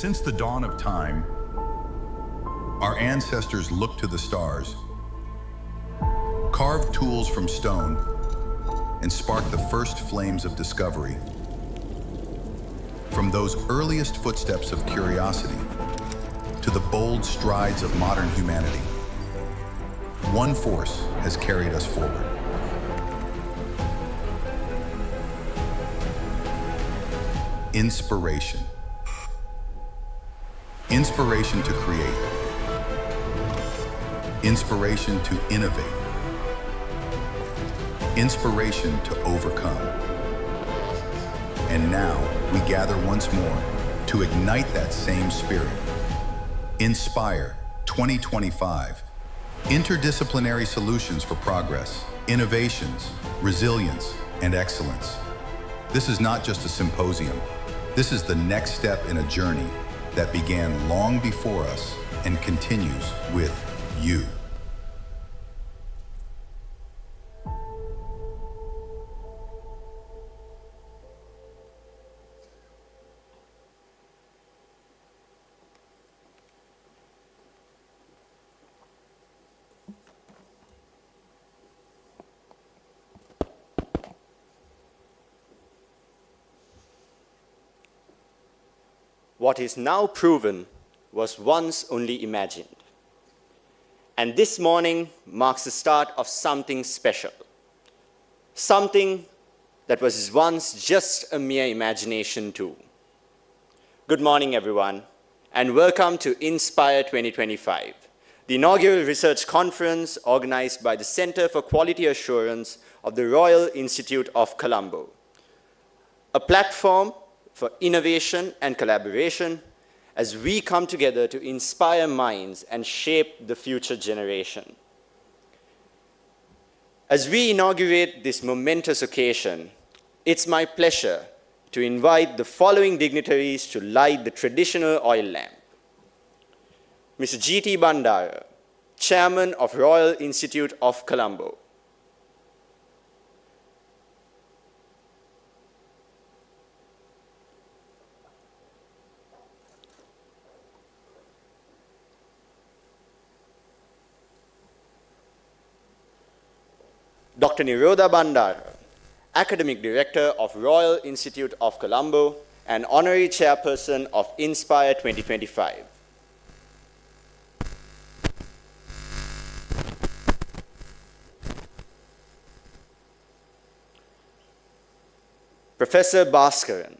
Since the dawn of time, our ancestors looked to the stars, carved tools from stone, and sparked the first flames of discovery. From those earliest footsteps of curiosity to the bold strides of modern humanity, one force has carried us forward. Inspiration. Inspiration to create. Inspiration to innovate. Inspiration to overcome. And now we gather once more to ignite that same spirit. Inspire 2025. Interdisciplinary solutions for progress, innovations, resilience, and excellence. This is not just a symposium. This is the next step in a journey that began long before us and continues with you. What is now proven was once only imagined. And this morning marks the start of something special. Something that was once just a mere imagination too. Good morning, everyone, and welcome to Inspire 2025, the inaugural research conference organized by the Center for Quality Assurance of the Royal Institute of Colombo, a platform for innovation and collaboration as we come together to inspire minds and shape the future generation. As we inaugurate this momentous occasion, it's my pleasure to invite the following dignitaries to light the traditional oil lamp. Mr. G.T. Bandara, Chairman of Royal Institute of Colombo. Dr. Nirodha Bandara, Academic Director of Royal Institute of Colombo and Honorary Chairperson of Inspire 2025. Professor Bhaskaran,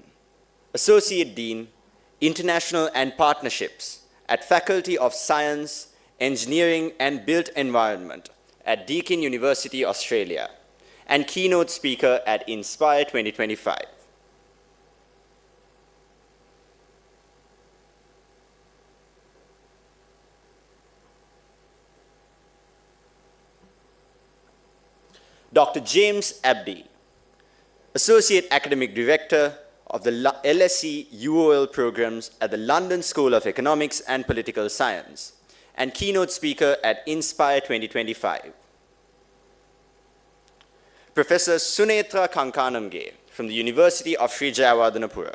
Associate Dean, International and Partnerships at Faculty of Science, Engineering and Built Environment at Deakin University, Australia, and keynote speaker at Inspire 2025. Dr. James Abdi, Associate Academic Director of the LSE UOL programs at the London School of Economics and Political Science, and keynote speaker at Inspire 2025. Professor Sunetra Kankanamge from the University of Sri Jayawardenepura.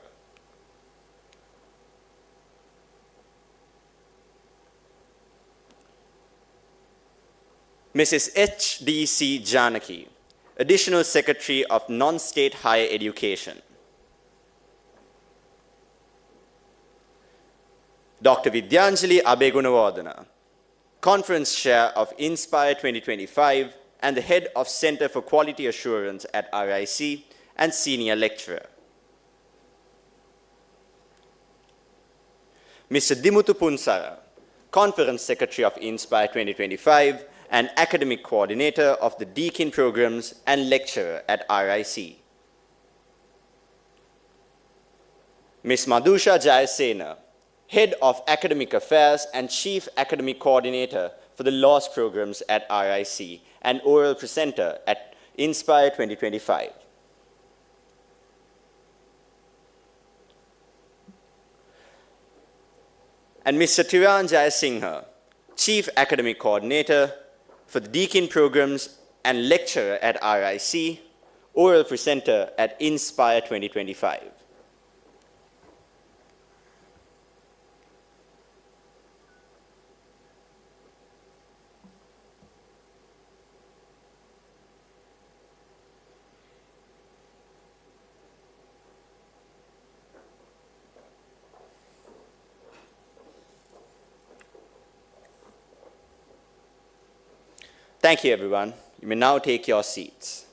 Mrs. H.D.C. Janaki, Additional Secretary of Non-State Higher Education. Dr. Vidyanjali Abegunawardena, Conference Chair of Inspire 2025 and the Head of Center for Quality Assurance at RIC and Senior Lecturer. Mr. Dimuthu Punsara, Conference Secretary of Inspire 2025 and Academic Coordinator of the Deakin Programs and Lecturer at RIC. Ms. Madhusha Jayasena, Head of Academic Affairs and Chief Academic Coordinator for the Laws Programs at RIC and Oral Presenter at Inspire 2025. And Mr. Tiran Jayasinghe, Chief Academic Coordinator for the Deakin Programs and Lecturer at RIC, Oral Presenter at Inspire 2025. Thank you, everyone. You may now take your seats.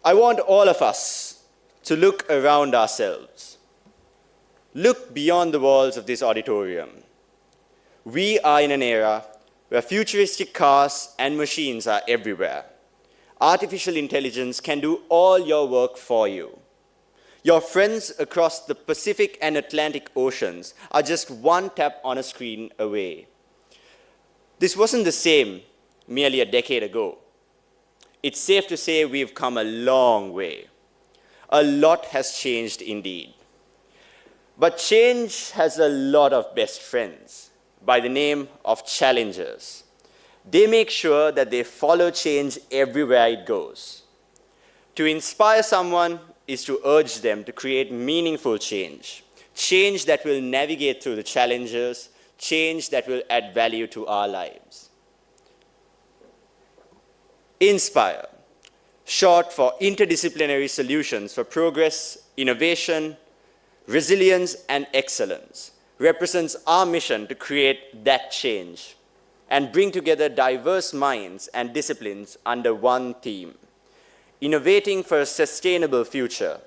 I want all of us to look around ourselves. Look beyond the walls of this auditorium. We are in an era where futuristic cars and machines are everywhere. Artificial intelligence can do all your work for you. Your friends across the Pacific and Atlantic Oceans are just one tap on a screen away. This wasn't the same merely a decade ago. It's safe to say we've come a long way. A lot has changed indeed. But change has a lot of best friends by the name of challengers. They make sure that they follow change everywhere it goes. To inspire someone is to urge them to create meaningful change, change that will navigate through the challenges, change that will add value to our lives. Inspire, short for interdisciplinary solutions for progress, innovation, resilience, and excellence, represents our mission to create that change and bring together diverse minds and disciplines under one theme. Innovating for a sustainable future,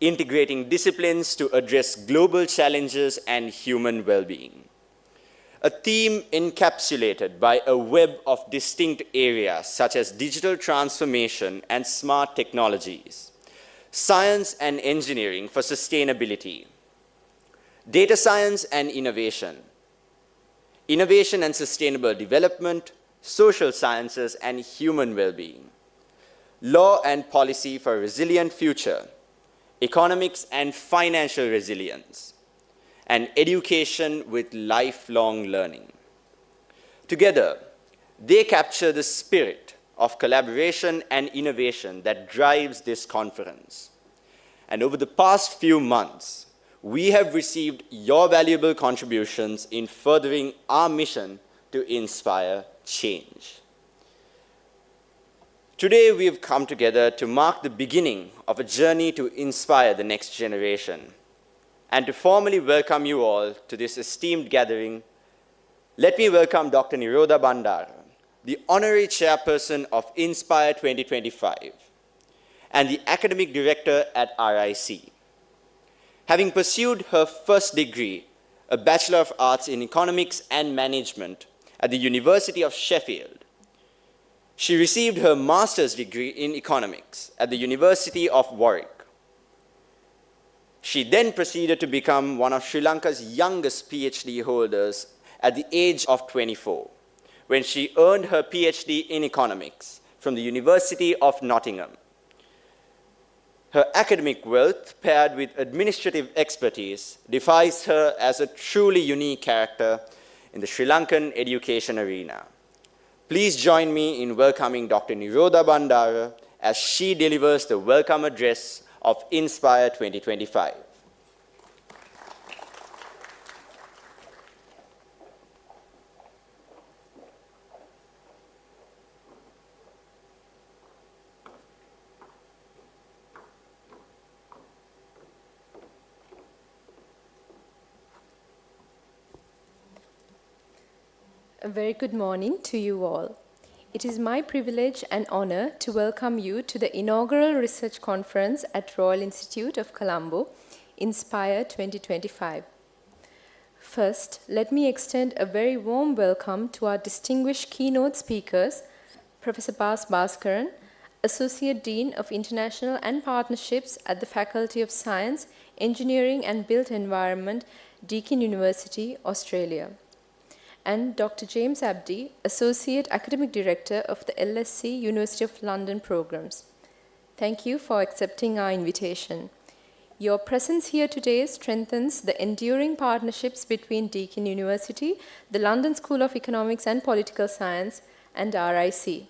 integrating disciplines to address global challenges and human well-being. A theme encapsulated by a web of distinct areas such as digital transformation and smart technologies, science and engineering for sustainability, data science and innovation, innovation and sustainable development, social sciences and human well-being, law and policy for a resilient future, economics and financial resilience, and education with lifelong learning. Together, they capture the spirit of collaboration and innovation that drives this conference. And over the past few months, we have received your valuable contributions in furthering our mission to inspire change. Today, we have come together to mark the beginning of a journey to inspire the next generation. And to formally welcome you all to this esteemed gathering, let me welcome Dr. Nirodha Bandara, the Honorary Chairperson of Inspire 2025, and the Academic Director at RIC. Having pursued her first degree, a Bachelor of Arts in Economics and Management at the University of Sheffield, she received her master's degree in economics at the University of Warwick. She then proceeded to become one of Sri Lanka's youngest PhD holders at the age of 24, when she earned her PhD in economics from the University of Nottingham. Her academic wealth, paired with administrative expertise, defines her as a truly unique character in the Sri Lankan education arena. Please join me in welcoming Dr. Nirodha Bandara as she delivers the welcome address of Inspire 2025. A very good morning to you all. It is my privilege and honor to welcome you to the inaugural research conference at Royal Institute of Colombo, Inspire 2025. First, let me extend a very warm welcome to our distinguished keynote speakers, Professor Bas Bhaskaran, Associate Dean of International and Partnerships at the Faculty of Science, Engineering and Built Environment, Deakin University, Australia, and Dr. James Abdi, Associate Academic Director of the LSE University of London Programs. Thank you for accepting our invitation. Your presence here today strengthens the enduring partnerships between Deakin University, the London School of Economics and Political Science, and RIC,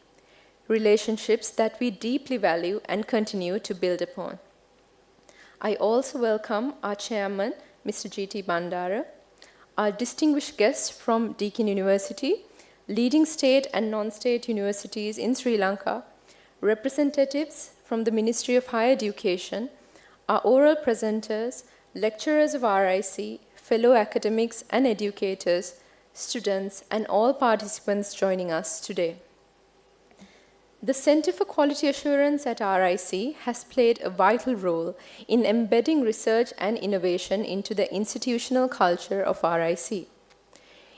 relationships that we deeply value and continue to build upon. I also welcome our chairman, Mr. G.T. Bandara, our distinguished guests from Deakin University, leading state and non-state universities in Sri Lanka, representatives from the Ministry of Higher Education, our oral presenters, lecturers of RIC, fellow academics and educators, students, and all participants joining us today. The Center for Quality Assurance at RIC has played a vital role in embedding research and innovation into the institutional culture of RIC.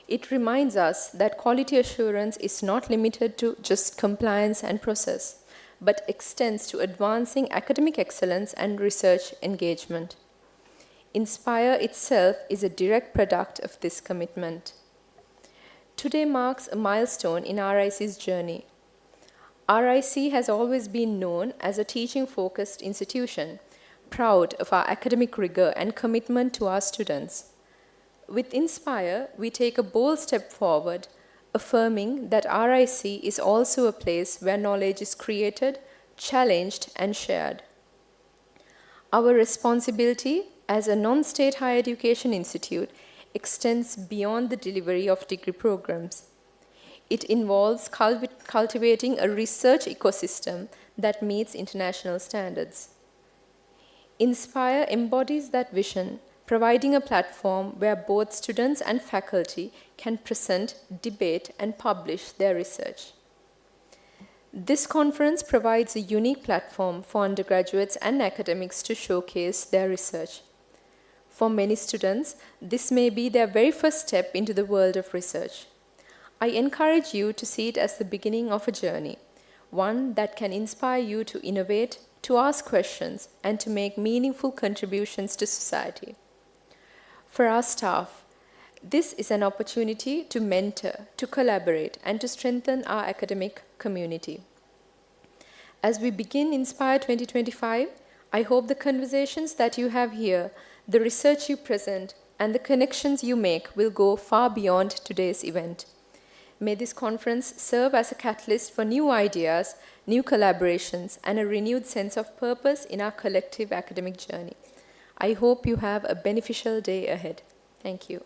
It reminds us that quality assurance is not limited to just compliance and process, but extends to advancing academic excellence and research engagement. Inspire itself is a direct product of this commitment. Today marks a milestone in RIC's journey. RIC has always been known as a teaching-focused institution, proud of our academic rigor and commitment to our students. With Inspire, we take a bold step forward, affirming that RIC is also a place where knowledge is created, challenged, and shared. Our responsibility as a non-state higher education institute extends beyond the delivery of degree programs. It involves cultivating a research ecosystem that meets international standards. Inspire embodies that vision, providing a platform where both students and faculty can present, debate, and publish their research. This conference provides a unique platform for undergraduates and academics to showcase their research. For many students, this may be their very first step into the world of research. I encourage you to see it as the beginning of a journey, one that can inspire you to innovate, to ask questions, and to make meaningful contributions to society. For our staff, this is an opportunity to mentor, to collaborate, and to strengthen our academic community. As we begin Inspire 2025, I hope the conversations that you have here, the research you present, and the connections you make will go far beyond today's event. May this conference serve as a catalyst for new ideas, new collaborations, and a renewed sense of purpose in our collective academic journey. I hope you have a beneficial day ahead. Thank you.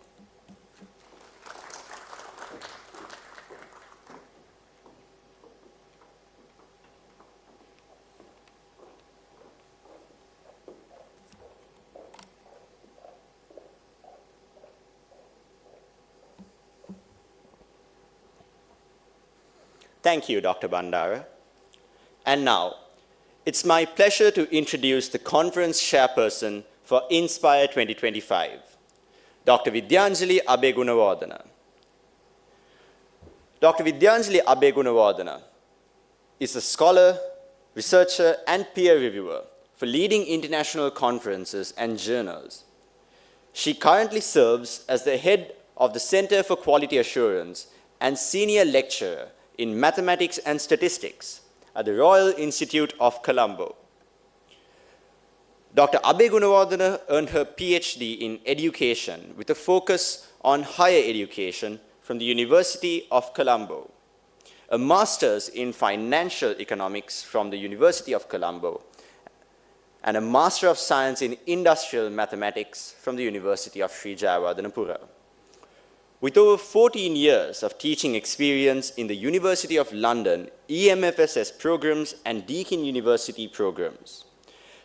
Thank you, Dr. Bandara. And now, it's my pleasure to introduce the conference chairperson for Inspire 2025, Dr. Vidyanjali Abegunawardena. Dr. Vidyanjali Abegunawardena is a scholar, researcher, and peer reviewer for leading international conferences and journals. She currently serves as the head of the Center for Quality Assurance and senior lecturer in mathematics and statistics at the Royal Institute of Colombo. Dr. Abegunawardena earned her PhD in education with a focus on higher education from the University of Colombo, a master's in financial economics from the University of Colombo, and a Master of Science in Industrial Mathematics from the University of Sri Jayawardenepura. With over 14 years of teaching experience in the University of London, EMFSS programs and Deakin University programs,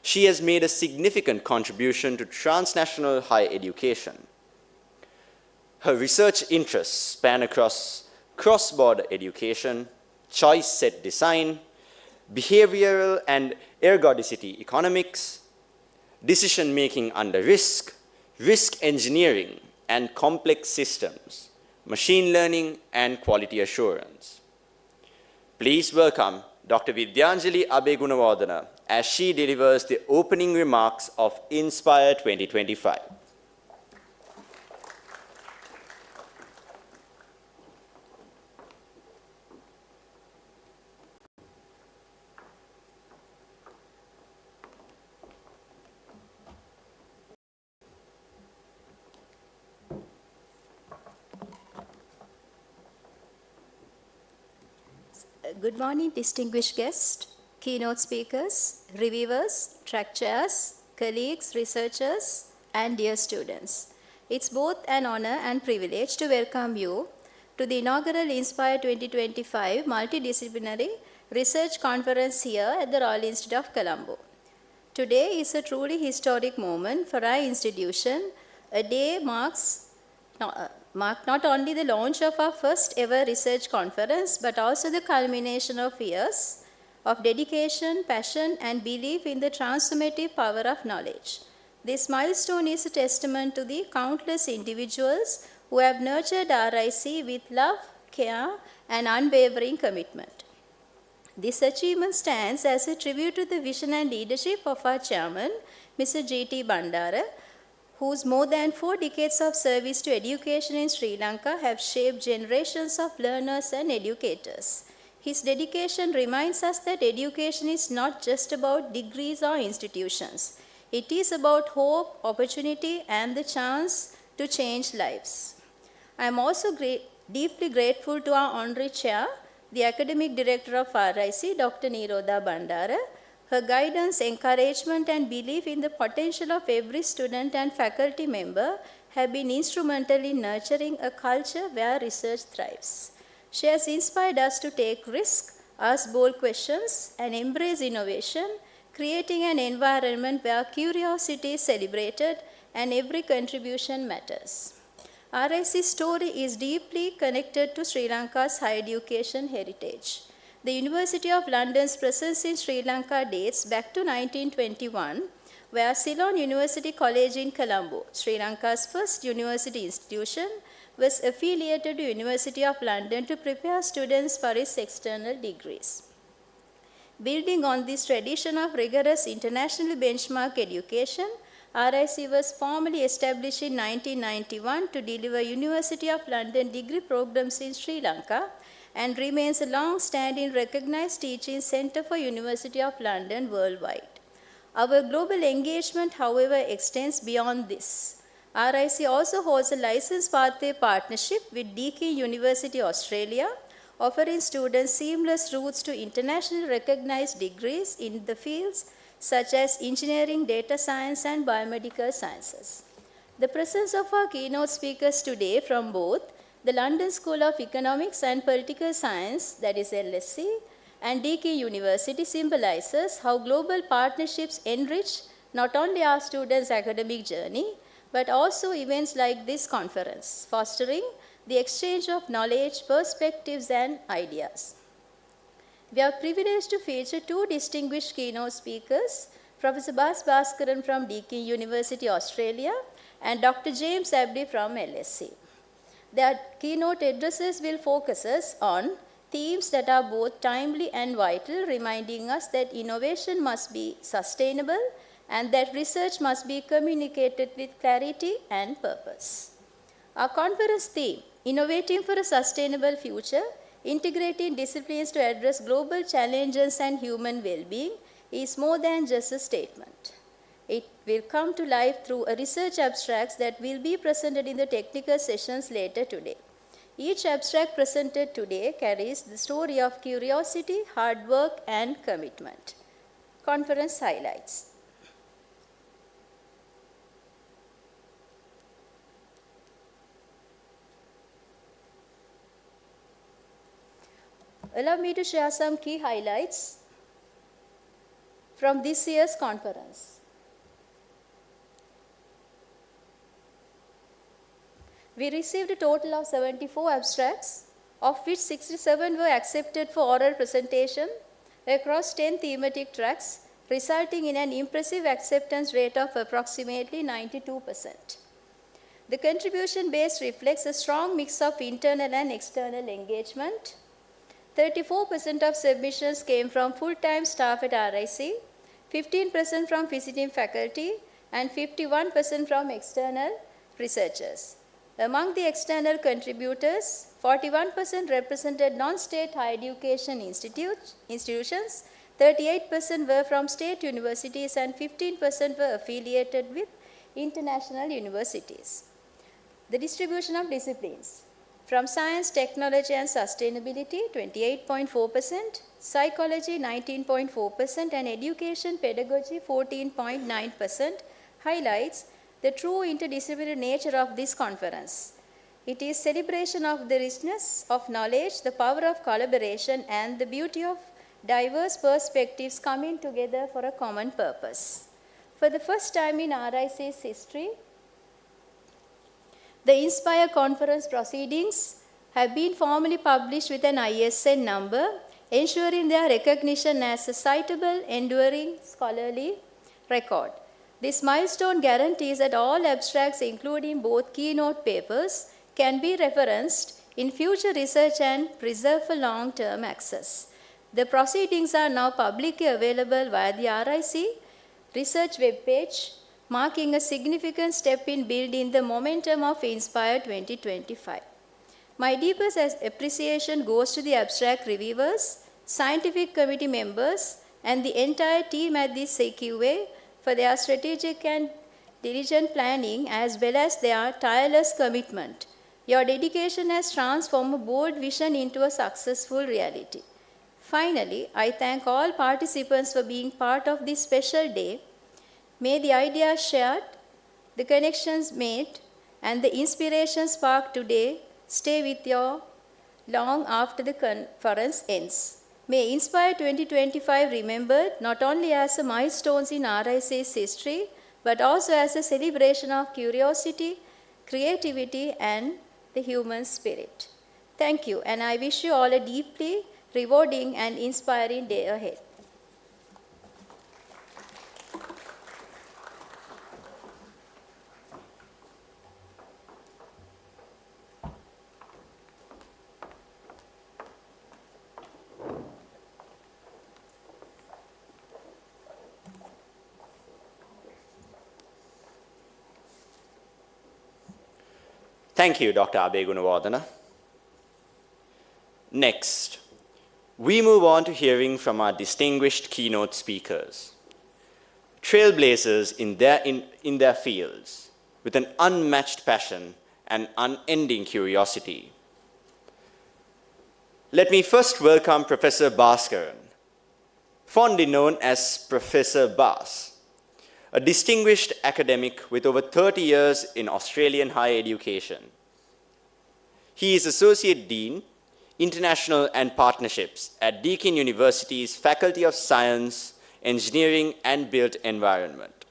she has made a significant contribution to transnational higher education. Her research interests span across cross-border education, choice set design, behavioral and ergodicity economics, decision-making under risk, risk engineering, and complex systems, machine learning, and quality assurance. Please welcome Dr. Vidyanjali Abegunawardena as she delivers the opening remarks of Inspire 2025. Good morning, distinguished guests, keynote speakers, reviewers, track chairs, colleagues, researchers, and dear students. It's both an honor and privilege to welcome you to the inaugural Inspire 2025 Multidisciplinary Research Conference here at the Royal Institute of Colombo. Today is a truly historic moment for our institution. A day marks not only the launch of our first ever research conference, but also the culmination of years of dedication, passion, and belief in the transformative power of knowledge. This milestone is a testament to the countless individuals who have nurtured RIC with love, care, and unwavering commitment. This achievement stands as a tribute to the vision and leadership of our chairman, Mr. G.T. Bandara, whose more than 4 decades of service to education in Sri Lanka have shaped generations of learners and educators. His dedication reminds us that education is not just about degrees or institutions. It is about hope, opportunity, and the chance to change lives. I am also deeply grateful to our honorary chair, the academic director of RIC, Dr. Nirodha Bandara. Her guidance, encouragement, and belief in the potential of every student and faculty member have been instrumental in nurturing a culture where research thrives. She has inspired us to take risks, ask bold questions, and embrace innovation, creating an environment where curiosity is celebrated and every contribution matters. RIC's story is deeply connected to Sri Lanka's higher education heritage. The University of London's presence in Sri Lanka dates back to 1921, where Ceylon University College in Colombo, Sri Lanka's first university institution, was affiliated to University of London to prepare students for its external degrees. Building on this tradition of rigorous international benchmark education, RIC was formally established in 1991 to deliver University of London degree programs in Sri Lanka and remains a long-standing recognized teaching center for University of London worldwide. Our global engagement, however, extends beyond this. RIC also holds a license pathway partnership with Deakin University Australia, offering students seamless routes to internationally recognized degrees in the fields such as engineering, data science, and biomedical sciences. The presence of our keynote speakers today from both the London School of Economics and Political Science, that is LSE, and Deakin University symbolizes how global partnerships enrich not only our students' academic journey, but also events like this conference, fostering the exchange of knowledge, perspectives, and ideas. We are privileged to feature 2 distinguished keynote speakers, Professor Bas Bhaskaran from Deakin University, Australia, and Dr. James Abdi from LSE. Their keynote addresses will focus us on themes that are both timely and vital, reminding us that innovation must be sustainable and that research must be communicated with clarity and purpose. Our conference theme, Innovating for a Sustainable Future, Integrating Disciplines to Address Global Challenges and Human Well-being, is more than just a statement. It will come to life through a research abstracts that will be presented in the technical sessions later today. Each abstract presented today carries the story of curiosity, hard work, and commitment. Conference highlights. Allow me to share some key highlights from this year's conference. We received a total of 74 abstracts, of which 67 were accepted for oral presentation across 10 thematic tracks, resulting in an impressive acceptance rate of approximately 92%. The contribution base reflects a strong mix of internal and external engagement. 34% of submissions came from full-time staff at RIC, 15% from visiting faculty, and 51% from external researchers. Among the external contributors, 41% represented non-state higher education institutions, 38% were from state universities, and 15% were affiliated with international universities. The distribution of disciplines. From science, technology, and sustainability, 28.4%, psychology, 19.4%, and education pedagogy, 14.9%, highlights the true interdisciplinary nature of this conference. It is celebration of the richness of knowledge, the power of collaboration, and the beauty of diverse perspectives coming together for a common purpose. For the first time in RIC's history, the Inspire Conference proceedings have been formally published with an ISN number, ensuring their recognition as a citable, enduring, scholarly record. This milestone guarantees that all abstracts, including both keynote papers, can be referenced in future research and preserved for long-term access. The proceedings are now publicly available via the RIC research webpage, marking a significant step in building the momentum of Inspire 2025. My deepest appreciation goes to the abstract reviewers, scientific committee members, and the entire team at the CQA for their strategic and diligent planning as well as their tireless commitment. Your dedication has transformed a bold vision into a successful reality. Finally, I thank all participants for being part of this special day. May the ideas shared, the connections made, and the inspiration sparked today stay with you long after the conference ends. May Inspire 2025 remembered not only as a milestone in RIC's history, but also as a celebration of curiosity, creativity, and the human spirit. Thank you, and I wish you all a deeply rewarding and inspiring day ahead. Thank you, Dr. Abe Gunawardana. Next, we move on to hearing from our distinguished keynote speakers, trailblazers in their fields, with an unmatched passion and unending curiosity. Let me first welcome Professor Bhaskaran, fondly known as Professor Bas, a distinguished academic with over 30 years in Australian higher education. He is Associate Dean, International and Partnerships at Deakin University's Faculty of Science, Engineering and Built Environment.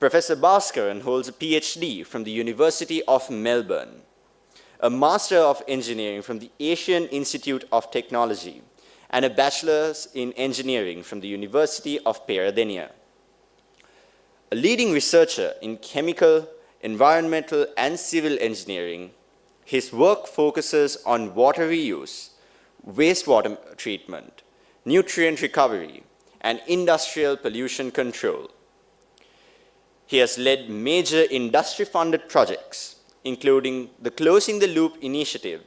Professor Bhaskaran holds a PhD from the University of Melbourne, a Master of Engineering from the Asian Institute of Technology, and a Bachelor's in Engineering from the University of Peradeniya. A leading researcher in chemical, environmental, and civil engineering, his work focuses on water reuse, wastewater treatment, nutrient recovery, and industrial pollution control. He has led major industry-funded projects, including the Closing the Loop initiative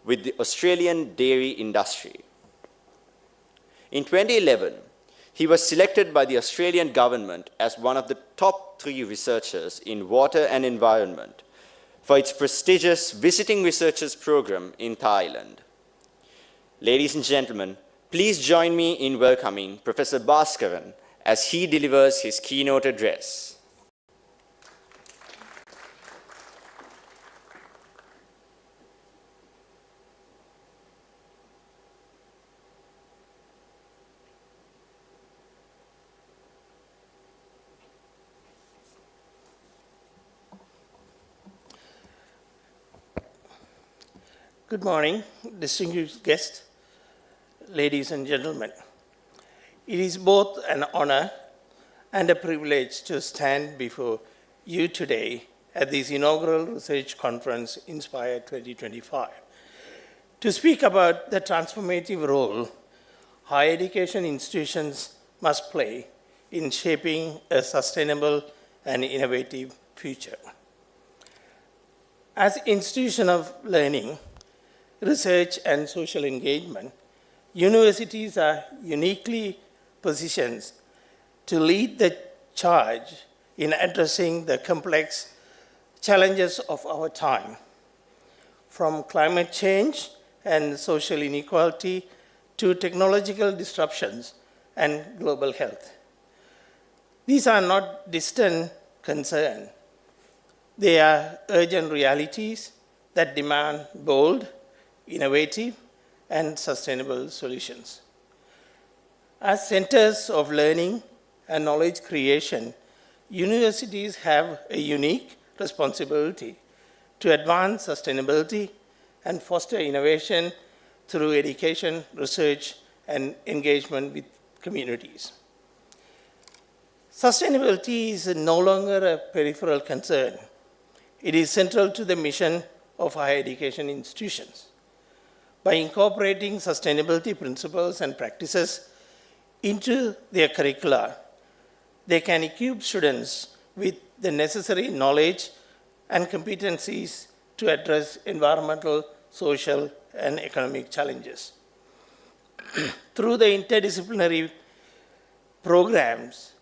with the Australian dairy industry. In 2011, he was selected by the Australian government as one of the top 3 researchers in water and environment for its prestigious Visiting Researchers program in Thailand. Ladies and gentlemen, please join me in welcoming Professor Bhaskaran as he delivers his keynote address. Good morning, distinguished guests, ladies and gentlemen. It is both an honor and a privilege to stand before you today at this inaugural research conference, Inspire 2025, to speak about the transformative role higher education institutions must play in shaping a sustainable and innovative future. As institutions of learning, research, and social engagement, universities are uniquely positioned to lead the charge in addressing the complex challenges of our time, from climate change and social inequality to technological disruptions and global health. These are not distant concerns. They are urgent realities that demand bold, innovative, and sustainable solutions. As centers of learning and knowledge creation, universities have a unique responsibility to advance sustainability and foster innovation through education, research, and engagement with communities. Sustainability is no longer a peripheral concern. It is central to the mission of higher education institutions. By incorporating sustainability principles and practices into their curricula, they can equip students with the necessary knowledge and competencies to address environmental, social, and economic challenges. Through the interdisciplinary programs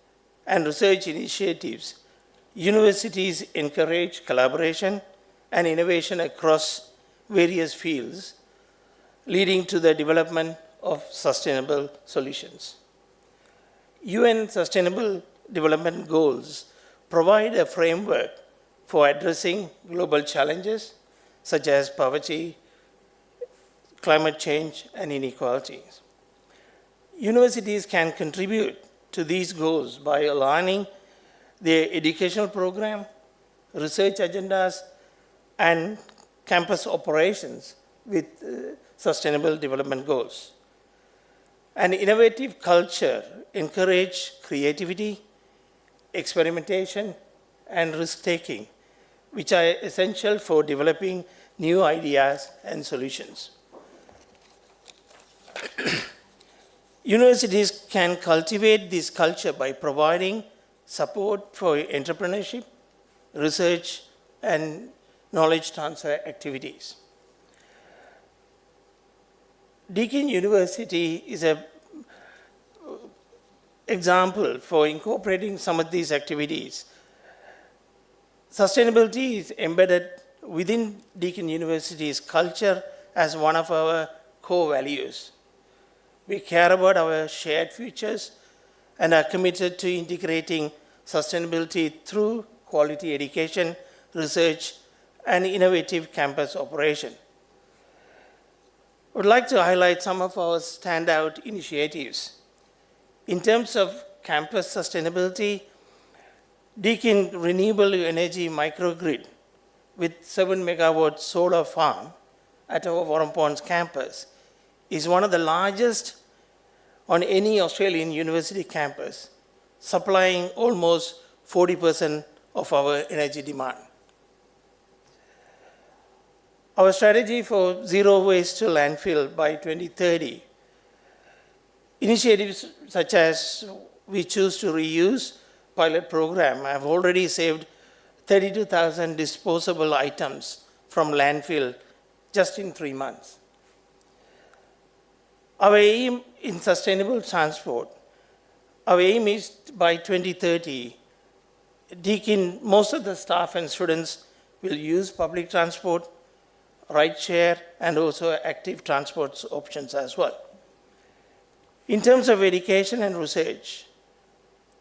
and research initiatives, universities encourage collaboration and innovation across various fields, leading to the development of sustainable solutions. UN Sustainable Development Goals provide a framework for addressing global challenges such as poverty, climate change, and inequalities. Universities can contribute to these goals by aligning their educational program, research agendas, and campus operations with sustainable development goals. An innovative culture encourages creativity, experimentation, and risk-taking, which are essential for developing new ideas and solutions. Universities can cultivate this culture by providing support for entrepreneurship, research, and knowledge transfer activities. Deakin University is an example for incorporating some of these activities. Sustainability is embedded within Deakin University's culture as one of our core values. We care about our shared futures and are committed to integrating sustainability through quality education, research, and innovative campus operation. I would like to highlight some of our standout initiatives. In terms of campus sustainability, Deakin Renewable Energy Microgrid with 7 megawatt solar farm at our Warren Ponds campus is one of the largest on any Australian university campus, supplying almost 40% of our energy demand. Our strategy for zero waste to landfill by 2030, initiatives such as we choose to reuse pilot program have already saved 32,000 disposable items from landfill just in 3 months. Our aim in sustainable transport, our aim is by 2030, Deakin, most of the staff and students will use public transport, ride share, and also active transport options as well. In terms of education and research,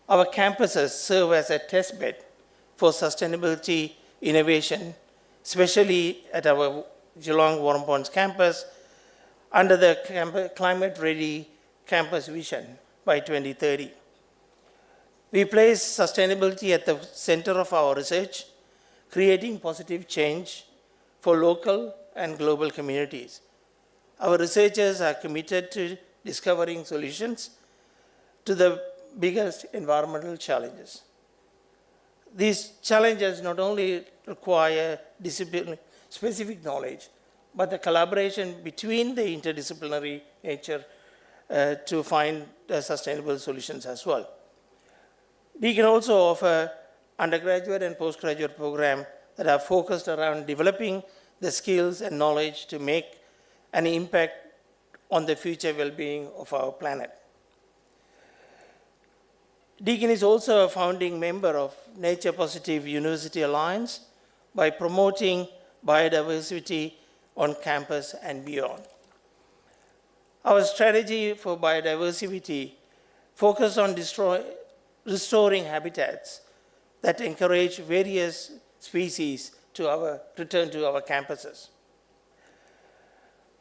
our campuses serve as a test bed for sustainability innovation, especially at our Geelong Warren Ponds campus, under the Climate Ready Campus Vision by 2030. We place sustainability at the center of our research, creating positive change for local and global communities. Our researchers are committed to discovering solutions to the biggest environmental challenges. These challenges not only require discipline-specific knowledge, but the collaboration between the interdisciplinary nature to find sustainable solutions as well. We can also offer undergraduate and postgraduate programs that are focused around developing the skills and knowledge to make an impact on the future well-being of our planet. Deakin is also a founding member of Nature Positive University Alliance by promoting biodiversity on campus and beyond. Our strategy for biodiversity focuses on restoring habitats that encourage various species to return to our campuses.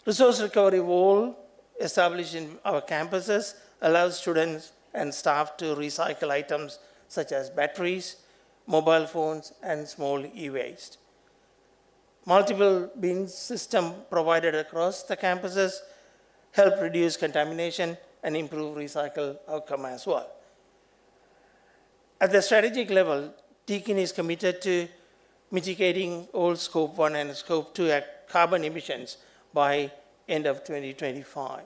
Resource recovery wall established in our campuses allows students and staff to recycle items such as batteries, mobile phones, and small e-waste. Multiple bin system provided across the campuses help reduce contamination and improve recycle outcome as well. At the strategic level, Deakin is committed to mitigating all Scope 1 and Scope 2 carbon emissions by end of 2025.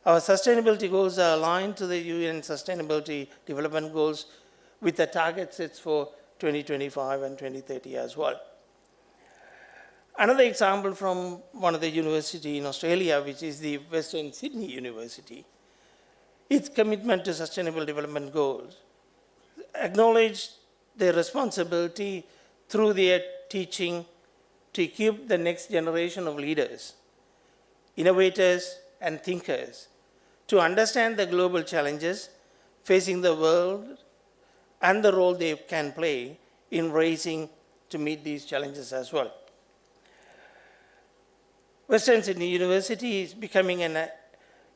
Our sustainability goals are aligned to the UN Sustainability Development Goals with the target sets for 2025 and 2030 as well. Another example from one of the universities in Australia, which is the Western Sydney University, its commitment to Sustainable Development Goals acknowledge their responsibility through their teaching to equip the next generation of leaders, innovators, and thinkers to understand the global challenges facing the world and the role they can play in raising to meet these challenges as well. Western Sydney University is becoming an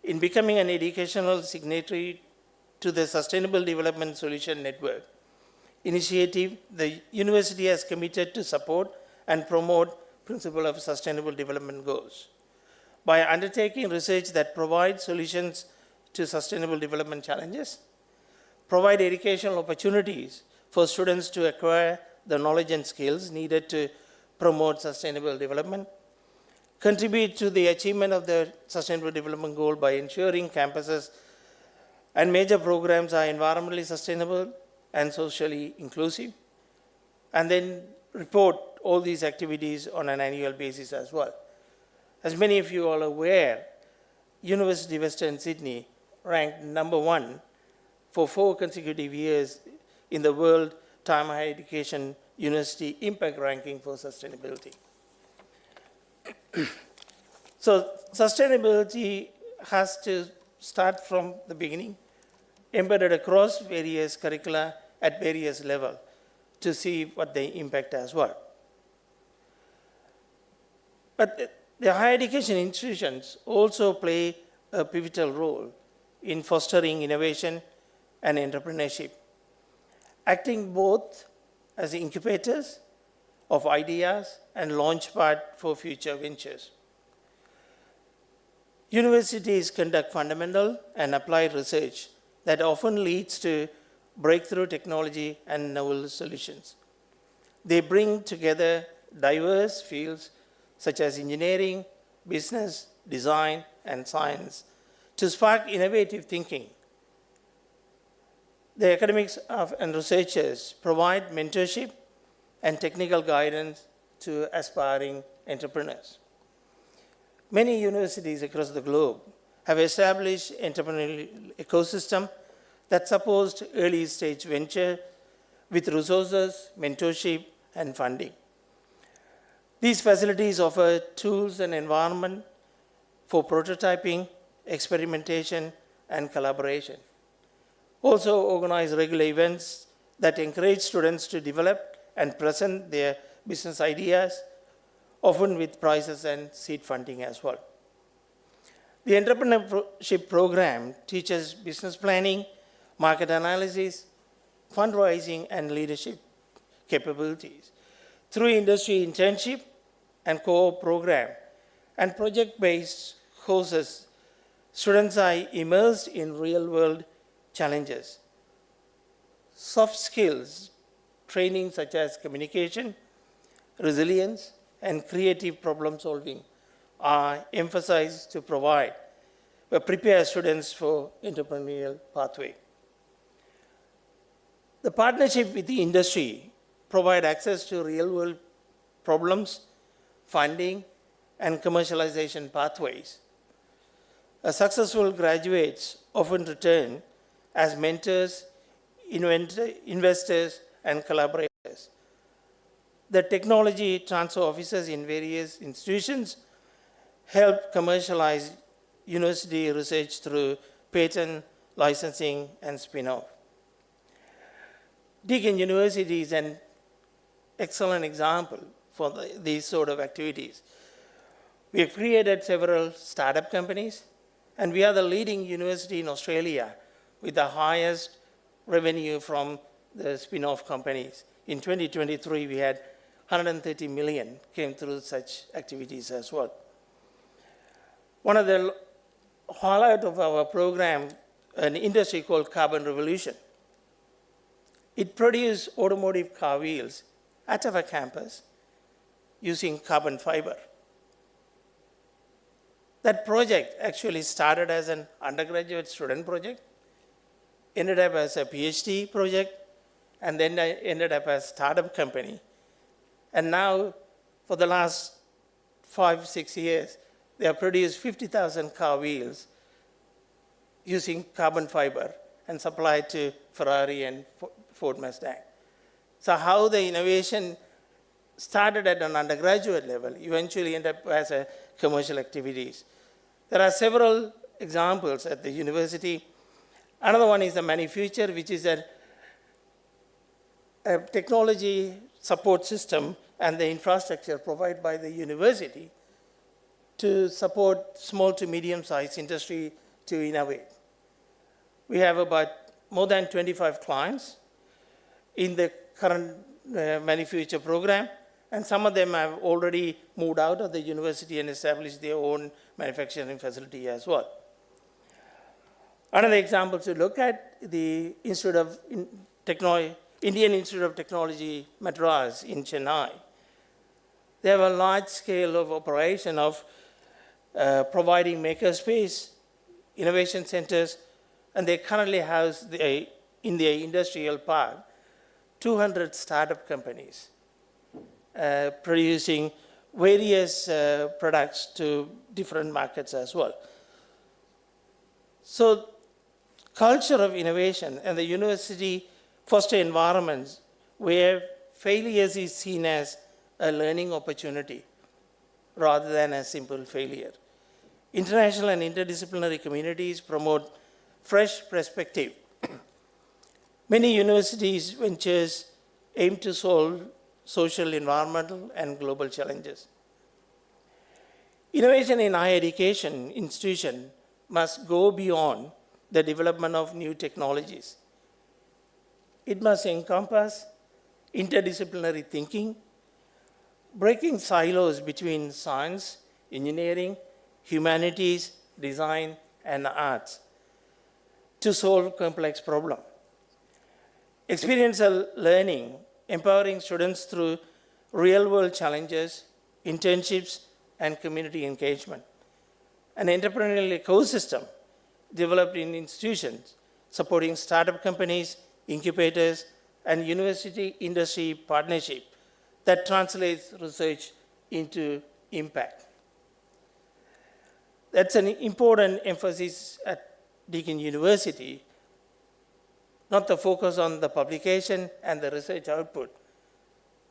educational signatory to the Sustainable Development Solution Network initiative. The university has committed to support and promote principle of sustainable development goals by undertaking research that provides solutions to sustainable development challenges, provide educational opportunities for students to acquire the knowledge and skills needed to promote sustainable development, contribute to the achievement of the Sustainable Development Goal by ensuring campuses and major programs are environmentally sustainable and socially inclusive, and then report all these activities on an annual basis as well. As many of you are aware, University of Western Sydney ranked number 1 for 4 consecutive years in the World Time Higher Education University Impact Ranking for Sustainability. So sustainability has to start from the beginning, embedded across various curricula at various levels to see what they impact as well. But the higher education institutions also play a pivotal role in fostering innovation and entrepreneurship, acting both as incubators of ideas and launchpad for future ventures. Universities conduct fundamental and applied research that often leads to breakthrough technology and novel solutions. They bring together diverse fields such as engineering, business, design, and science to spark innovative thinking. The academics and researchers provide mentorship and technical guidance to aspiring entrepreneurs. Many universities across the globe have established entrepreneurial ecosystem that supports early stage venture with resources, mentorship, and funding. These facilities offer tools and environment for prototyping, experimentation, and collaboration. Also organize regular events that encourage students to develop and present their business ideas, often with prizes and seed funding as well. The entrepreneurship program teaches business planning, market analysis, fundraising, and leadership capabilities. Through industry internship and co-op program and project-based courses, students are immersed in real-world challenges. Soft skills training such as communication, resilience, and creative problem solving are emphasized to prepare students for entrepreneurial pathway. The partnership with the industry provide access to real-world problems, funding, and commercialization pathways. Successful graduates often return as mentors, investors, and collaborators. The technology transfer officers in various institutions help commercialize university research through patent, licensing, and spin-off. Deakin University is an excellent example for these sort of activities. We have created several startup companies And we are the leading university in Australia with the highest revenue from the spin-off companies. In 2023, we had 130 million came through such activities as well. One of the highlights of our program, an industry called Carbon Revolution. It produced automotive car wheels at our campus using carbon fiber. That project actually started as an undergraduate student project, ended up as a PhD project, and then ended up as a startup company. And now, for the last 5-6 years, they have produced 50,000 car wheels using carbon fiber and supplied to Ferrari and Ford Mustang. So how the innovation started at an undergraduate level eventually ended up as a commercial activities. There are several examples at the university. Another one is the Manufacture, which is a technology support system and the infrastructure provided by the university to support small to medium-sized industry to innovate. We have about more than 25 clients in the current Manufacture program, and some of them have already moved out of the university and established their own manufacturing facility as well. Another example to look at, the Indian Institute of Technology, Madras in Chennai. They have a large scale of operation of providing makerspace, innovation centers, and they currently house in their industrial park 200 startup companies producing various products to different markets as well. So culture of innovation and the university foster environments where failures is seen as a learning opportunity rather than a simple failure. International and interdisciplinary communities promote fresh perspective. Many universities ventures aim to solve social, environmental, and global challenges. Innovation in higher education institution must go beyond the development of new technologies. It must encompass interdisciplinary thinking, breaking silos between science, engineering, humanities, design, and arts to solve complex problems. Experiential learning, empowering students through real-world challenges, internships, and community engagement. An entrepreneurial ecosystem developed in institutions supporting startup companies, incubators, and university industry partnership that translates research into impact. That's an important emphasis at Deakin University, not the focus on the publication and the research output,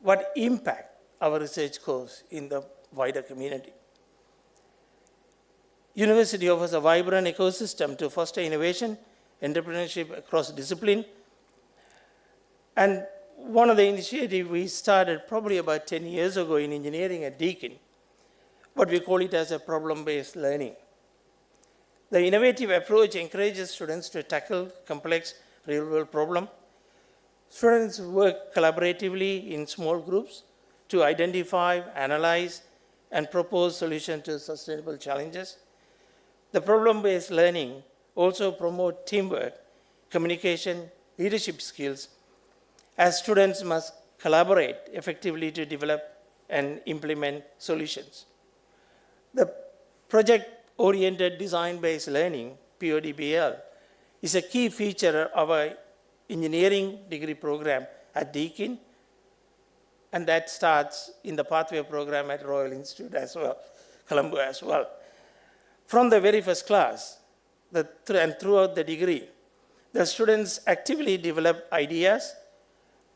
what impact our research causes in the wider community. University offers a vibrant ecosystem to foster innovation, entrepreneurship across discipline. And one of the initiatives we started probably about 10 years ago in engineering at Deakin, what we call it as a problem-based learning. The innovative approach encourages students to tackle complex real-world problems. Students work collaboratively in small groups to identify, analyze, and propose solutions to sustainable challenges. The problem-based learning also promotes teamwork, communication, leadership skills, as students must collaborate effectively to develop and implement solutions. The project-oriented design-based learning, PODBL, is a key feature of our engineering degree program at Deakin, and that starts in the pathway program at Royal Institute as well, Colombo as well. From the very first class and throughout the degree, the students actively develop ideas,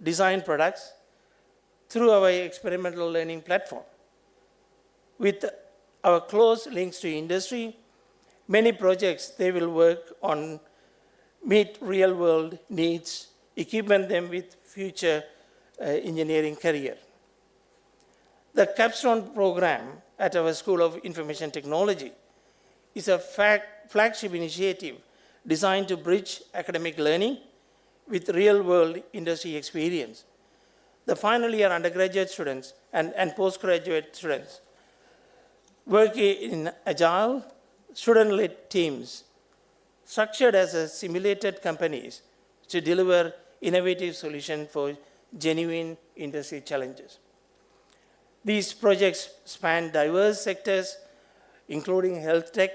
design products through our experimental learning platform. With our close links to industry, many projects they will work on meet real-world needs, equipment them with future engineering career. The capstone program at our School of Information Technology is a flagship initiative designed to bridge academic learning with real-world industry experience. The final year undergraduate students and postgraduate students work in agile, student-led teams, structured as a simulated companies to deliver innovative solutions for genuine industry challenges. These projects span diverse sectors, including health tech,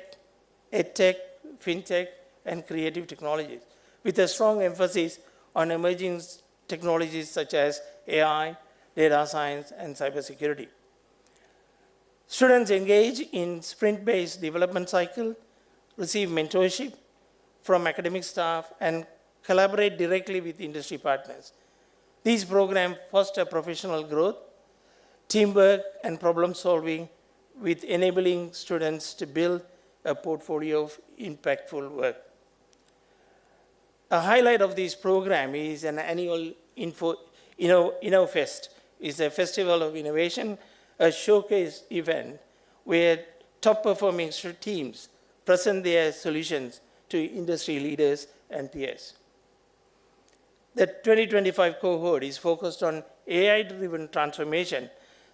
ed tech, fintech, and creative technologies, with a strong emphasis on emerging technologies such as AI, data science, and cybersecurity. Students engage in sprint-based development cycle, receive mentorship from academic staff, and collaborate directly with industry partners. These programs foster professional growth, teamwork, and problem solving, with enabling students to build a portfolio of impactful work. A highlight of this program is an annual InnoFest. It's a festival of innovation, a showcase event where top-performing teams present their solutions to industry leaders and peers. The 2025 cohort is focused on AI-driven transformation,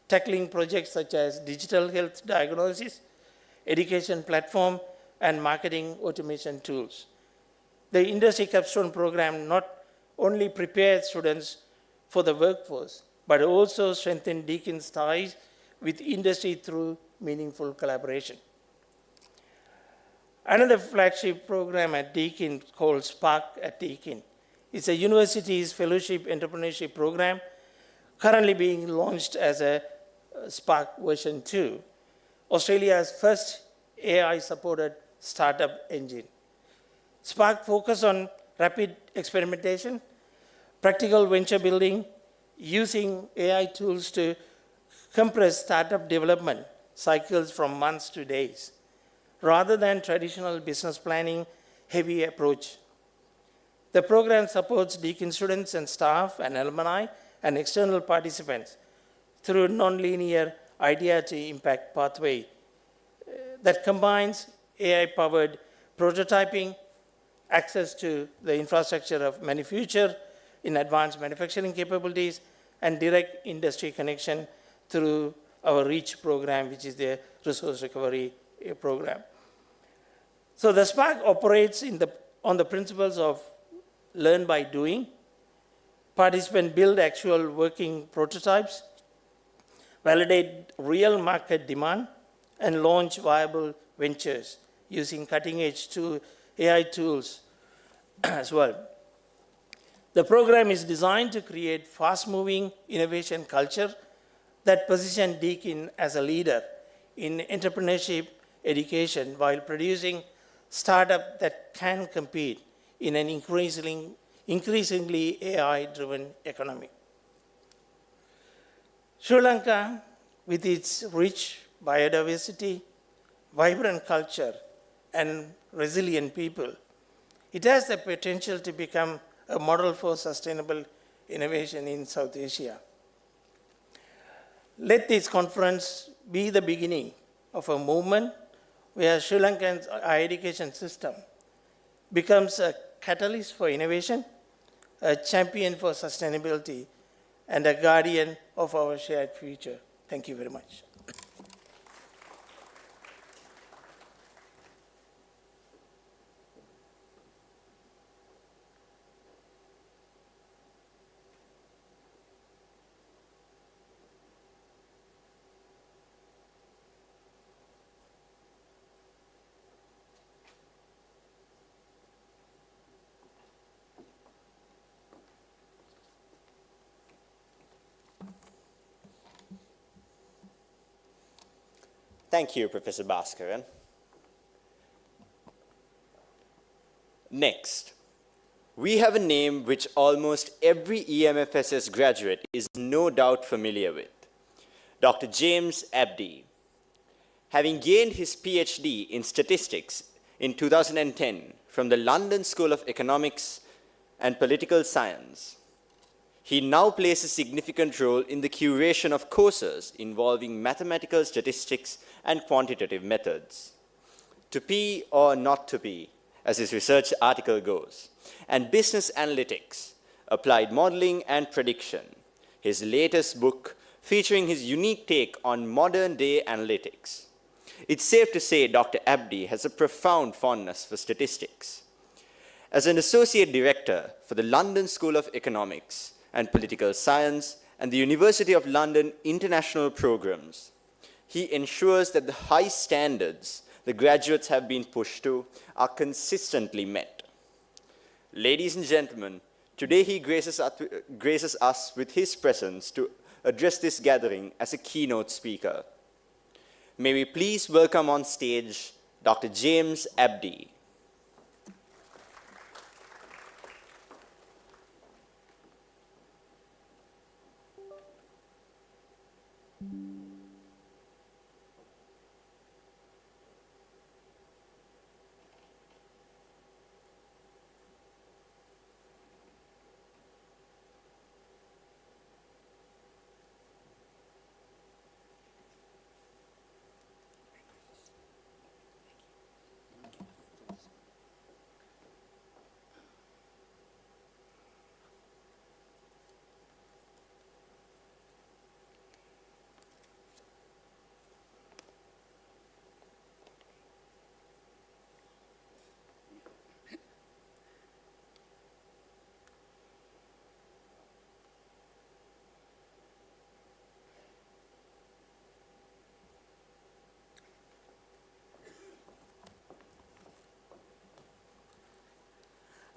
tackling projects such as digital health diagnosis, education platform, and marketing automation tools. The industry capstone program not only prepares students for the workforce, but also strengthens Deakin's ties with industry through meaningful collaboration. Another flagship program at Deakin called Spark at Deakin. It's a university's fellowship entrepreneurship program currently being launched as a Spark version 2, Australia's first AI-supported startup engine. Spark focuses on rapid experimentation, practical venture building, using AI tools to compress startup development cycles from months to days, rather than traditional business planning heavy approach. The program supports Deakin students and staff and alumni and external participants through nonlinear idea to impact pathway that combines AI-powered prototyping, access to the infrastructure of manufacture in advanced manufacturing capabilities, and direct industry connection through our REACH program, which is the resource recovery program. So the Spark operates on the principles of learn by doing. Participants build actual working prototypes, validate real market demand, and launch viable ventures using cutting-edge AI tools as well. The program is designed to create fast-moving innovation culture that positions Deakin as a leader in entrepreneurship education while producing startups that can compete in an increasingly AI-driven economy. Sri Lanka, with its rich biodiversity, vibrant culture, and resilient people, it has the potential to become a model for sustainable innovation in South Asia. Let this conference be the beginning of a movement where Sri Lankan's higher education system becomes a catalyst for innovation, a champion for sustainability, and a guardian of our shared future. Thank you very much. Thank you, Professor Bhaskaran. Next, we have a name which almost every EMFSS graduate is no doubt familiar with, Dr. James Abdi. Having gained his PhD in statistics in 2010 from the London School of Economics and Political Science, he now plays a significant role in the curation of courses involving mathematical statistics and quantitative methods. to be or not to be, as his research article goes, and business analytics, applied modeling and prediction, his latest book featuring his unique take on modern-day analytics. It's safe to say Dr. Abdi has a profound fondness for statistics. As an associate director for the London School of Economics and Political Science and the University of London International Programs, he ensures that the high standards the graduates have been pushed to are consistently met. Ladies and gentlemen, today he graces us with his presence to address this gathering as a keynote speaker. May we please welcome on stage Dr. James Abdi.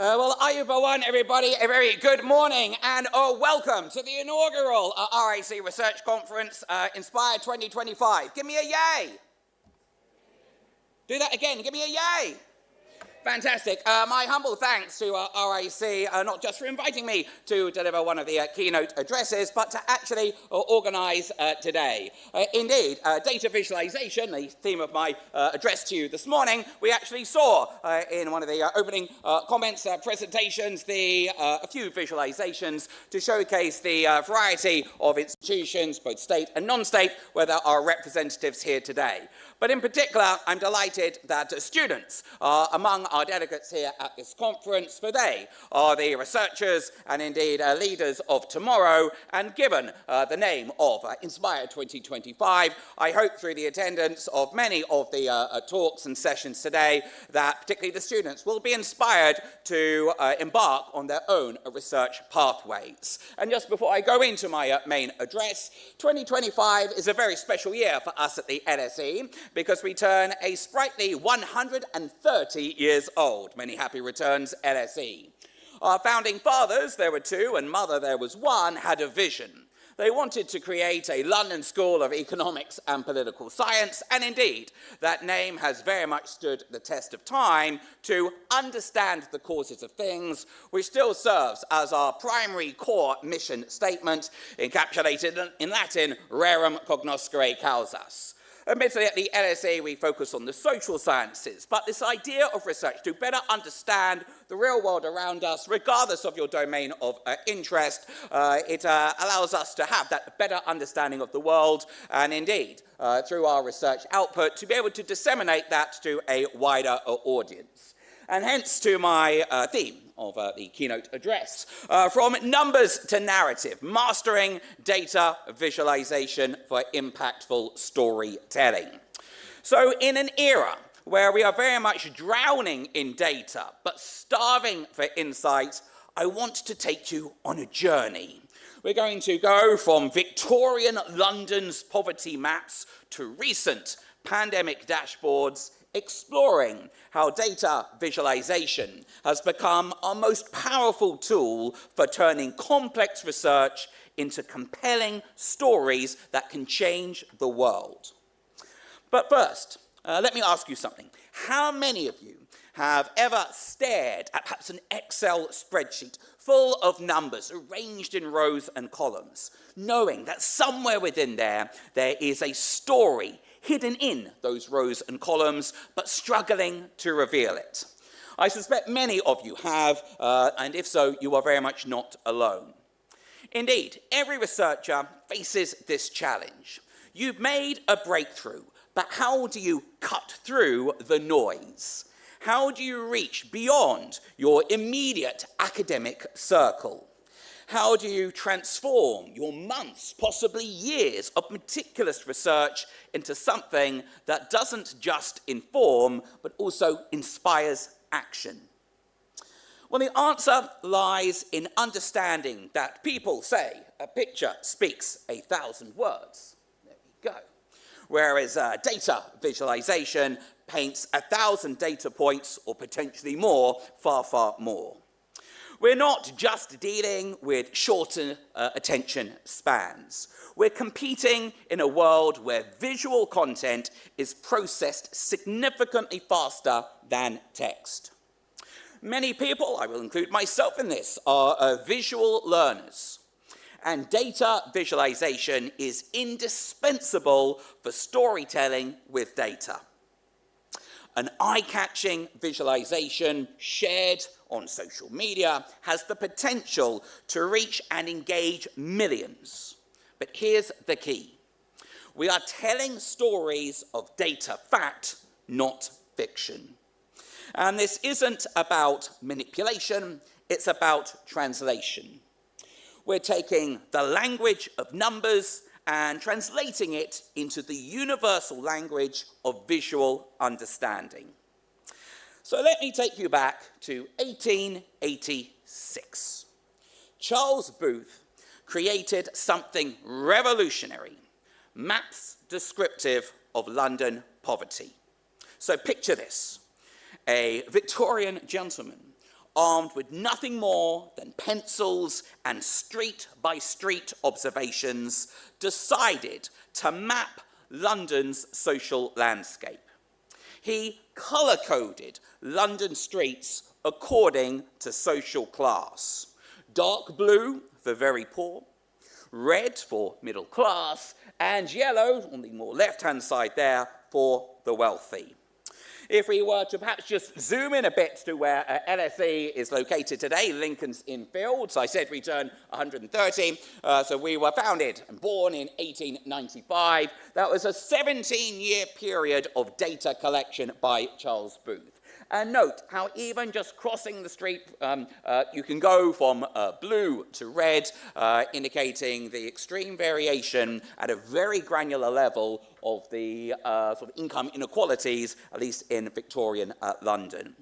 Well, Ayubawan, everybody, a very good morning and welcome to the inaugural RIC Research Conference, Inspire 2025. Give me a yay. Do that again, give me a yay. Fantastic. My humble thanks to RIC, not just for inviting me to deliver one of the keynote addresses, but to actually organise today. Indeed, data visualisation, the theme of my address to you this morning, we actually saw in one of the opening comments presentations a few visualisations to showcase the variety of institutions, both state and non-state, where there are representatives here today. But in particular, I'm delighted that students are among our delegates here at this conference, for they are the researchers and indeed leaders of tomorrow, and given the name of Inspire 2025, I hope through the attendance of many of the talks and sessions today that particularly the students will be inspired to embark on their own research pathways. And just before I go into my main address, 2025 is a very special year for us at the LSE, because we turn a sprightly 130 years old. Many happy returns, LSE. Our founding fathers, there were two, and mother, there was one, had a vision. They wanted to create a London School of Economics and Political Science, and indeed, that name has very much stood the test of time to understand the causes of things, which still serves as our primary core mission statement, encapsulated in Latin, rerum cognoscere causas. Admittedly, at the LSE, we focus on the social sciences, but this idea of research to better understand the real world around us, regardless of your domain of interest, it allows us to have that better understanding of the world, and indeed, through our research output, to be able to disseminate that to a wider audience. And hence to my theme of the keynote address, from numbers to narrative, mastering data visualization for impactful storytelling. So in an era where we are very much drowning in data, but starving for insight, I want to take you on a journey. We're going to go from Victorian London's poverty maps to recent pandemic dashboards, exploring how data visualization has become our most powerful tool for turning complex research into compelling stories that can change the world. But first, let me ask you something. How many of you have ever stared at perhaps an Excel spreadsheet full of numbers arranged in rows and columns, knowing that somewhere within there is a story hidden in those rows and columns, but struggling to reveal it? I suspect many of you have, and if so, you are very much not alone. Indeed, every researcher faces this challenge. You've made a breakthrough, But how do you cut through the noise? How do you reach beyond your immediate academic circle? How do you transform your months, possibly years of meticulous research into something that doesn't just inform, but also inspires action? Well, the answer lies in understanding that people say a picture speaks 1,000 words. There you go. Whereas data visualization paints 1,000 data points, or potentially more, far, far more. We're not just dealing with shorter attention spans. We're competing in a world where visual content is processed significantly faster than text. Many people, I will include myself in this, are visual learners. And data visualization is indispensable for storytelling with data. An eye-catching visualization shared on social media has the potential to reach and engage millions. But here's the key. We are telling stories of data fact, not fiction. And this isn't about manipulation, it's about translation. We're taking the language of numbers and translating it into the universal language of visual understanding. So let me take you back to 1886. Charles Booth created something revolutionary, maps descriptive of London poverty. So picture this, a Victorian gentleman armed with nothing more than pencils and street-by-street observations, decided to map London's social landscape. He colour-coded London streets according to social class. Dark blue for very poor, red for middle class, and yellow, on the more left-hand side there, for the wealthy. If we were to perhaps just zoom in a bit to where LSE is located today, Lincoln's Inn Fields, I said we turn 130, so we were founded and born in 1895. That was a 17-year period of data collection by Charles Booth. And note how even just crossing the street, you can go from blue to red, indicating the extreme variation at a very granular level of the sort of income inequalities, at least in Victorian London.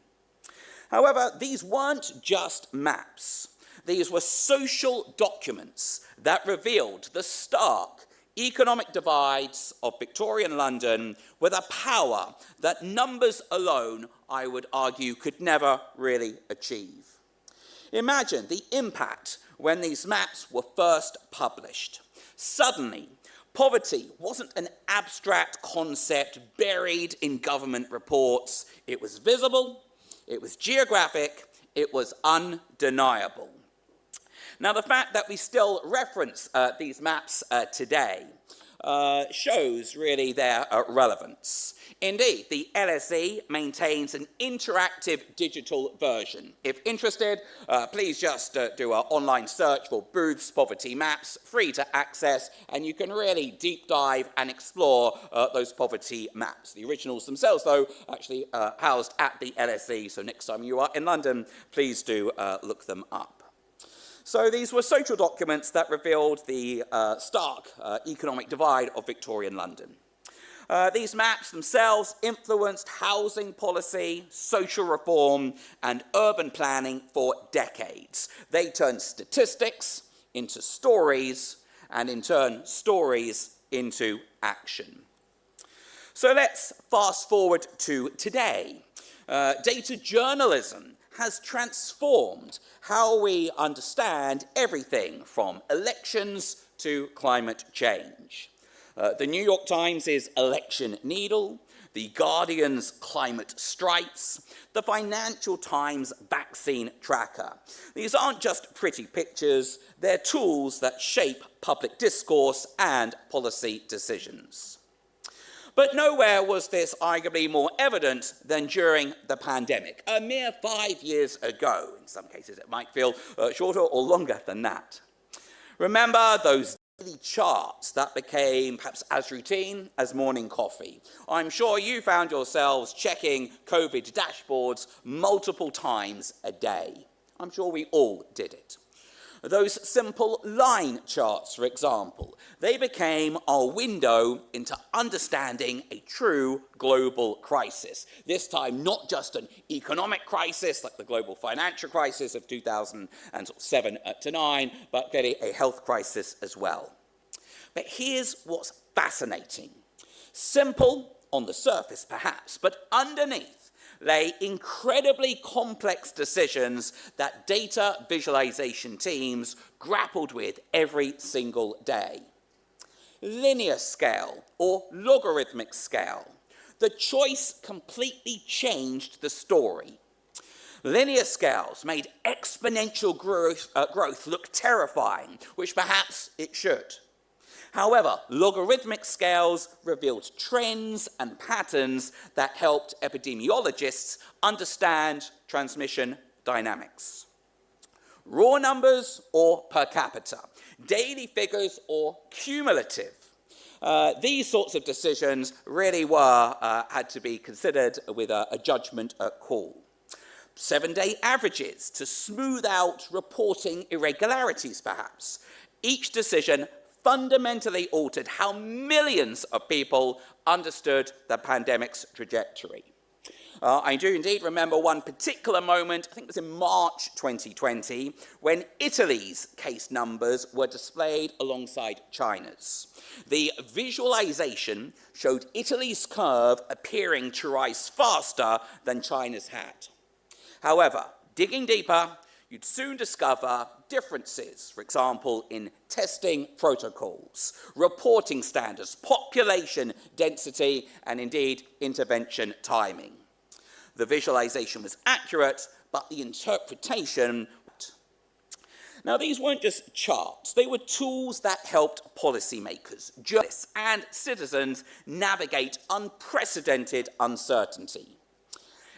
However, these weren't just maps. These were social documents that revealed the stark economic divides of Victorian London with a power that numbers alone, I would argue, could never really achieve. Imagine the impact when these maps were first published. Suddenly, poverty wasn't an abstract concept buried in government reports. It was visible, it was geographic, it was undeniable. Now, the fact that we still reference these maps today shows really their relevance. Indeed, the LSE maintains an interactive digital version. If interested, please just do an online search for Booth's Poverty Maps, free to access, and you can really deep dive and explore those poverty maps. The originals themselves, though, actually housed at the LSE, so next time you are in London, please do look them up. So these were social documents that revealed the stark economic divide of Victorian London. These maps themselves influenced housing policy, social reform, and urban planning for decades. They turned statistics into stories, and in turn, stories into action. So let's fast forward to today. Data journalism has transformed how we understand everything from elections to climate change. The New York Times' election needle, the Guardian's climate stripes, the Financial Times vaccine tracker. These aren't just pretty pictures, they're tools that shape public discourse and policy decisions. But nowhere was this arguably more evident than during the pandemic, a mere 5 years ago. In some cases, it might feel shorter or longer than that. Remember those charts that became perhaps as routine as morning coffee. I'm sure you found yourselves checking COVID dashboards multiple times a day. I'm sure we all did it. Those simple line charts, for example, they became our window into understanding a true global crisis. This time, not just an economic crisis like the global financial crisis of 2007 to 9, but really a health crisis as well. But here's what's fascinating. Simple on the surface, perhaps, but underneath lay incredibly complex decisions that data visualization teams grappled with every single day. Linear scale or logarithmic scale. The choice completely changed the story. Linear scales made exponential growth look terrifying, which perhaps it should. However, logarithmic scales revealed trends and patterns that helped epidemiologists understand transmission dynamics. Raw numbers or per capita, daily figures or cumulative. These sorts of decisions really had to be considered with a judgment call. 7-day averages to smooth out reporting irregularities, perhaps. Each decision fundamentally altered how millions of people understood the pandemic's trajectory. I do indeed remember one particular moment, I think it was in March 2020, when Italy's case numbers were displayed alongside China's. The visualization showed Italy's curve appearing to rise faster than China's had. However, digging deeper, you'd soon discover differences, for example, in testing protocols, reporting standards, population density, and indeed intervention timing. The visualization was accurate, but the interpretation wasn't. Now, these weren't just charts. They were tools that helped policymakers, journalists, and citizens navigate unprecedented uncertainty.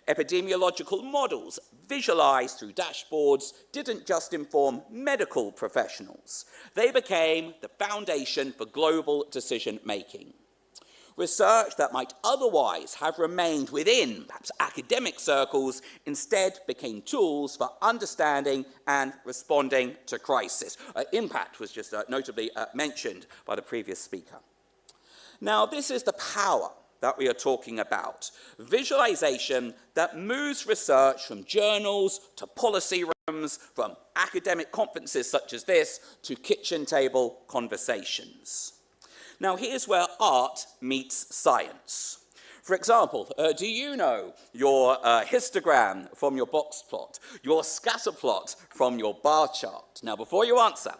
Epidemiological models visualized through dashboards didn't just inform medical professionals. They became the foundation for global decision-making. Research that might otherwise have remained within perhaps academic circles instead became tools for understanding and responding to crisis. Impact was just notably mentioned by the previous speaker. Now, this is the power that we are talking about. Visualization that moves research from journals to policy rooms, from academic conferences such as this to kitchen table conversations. Now, here's where art meets science. For example, do you know your histogram from your box plot, your scatter plot from your bar chart? Now, before you answer,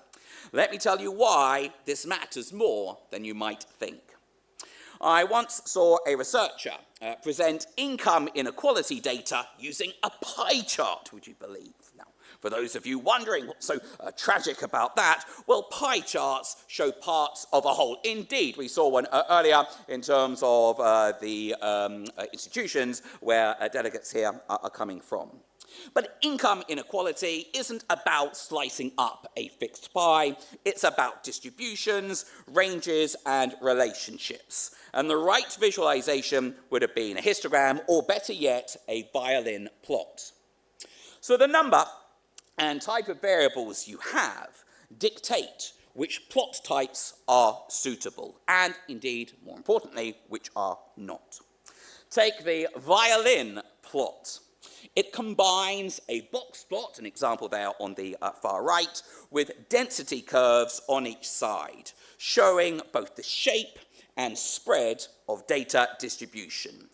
let me tell you why this matters more than you might think. I once saw a researcher present income inequality data using a pie chart, would you believe? Now, for those of you wondering what's so tragic about that, well, pie charts show parts of a whole. Indeed, we saw one earlier in terms of the institutions where delegates here are coming from. But income inequality isn't about slicing up a fixed pie. It's about distributions, ranges, and relationships. And the right visualization would have been a histogram, or better yet, a violin plot. So the number and type of variables you have dictate which plot types are suitable, and indeed, more importantly, which are not. Take the violin plot. It combines a box plot, an example there on the far right, with density curves on each side, showing both the shape and spread of data distribution.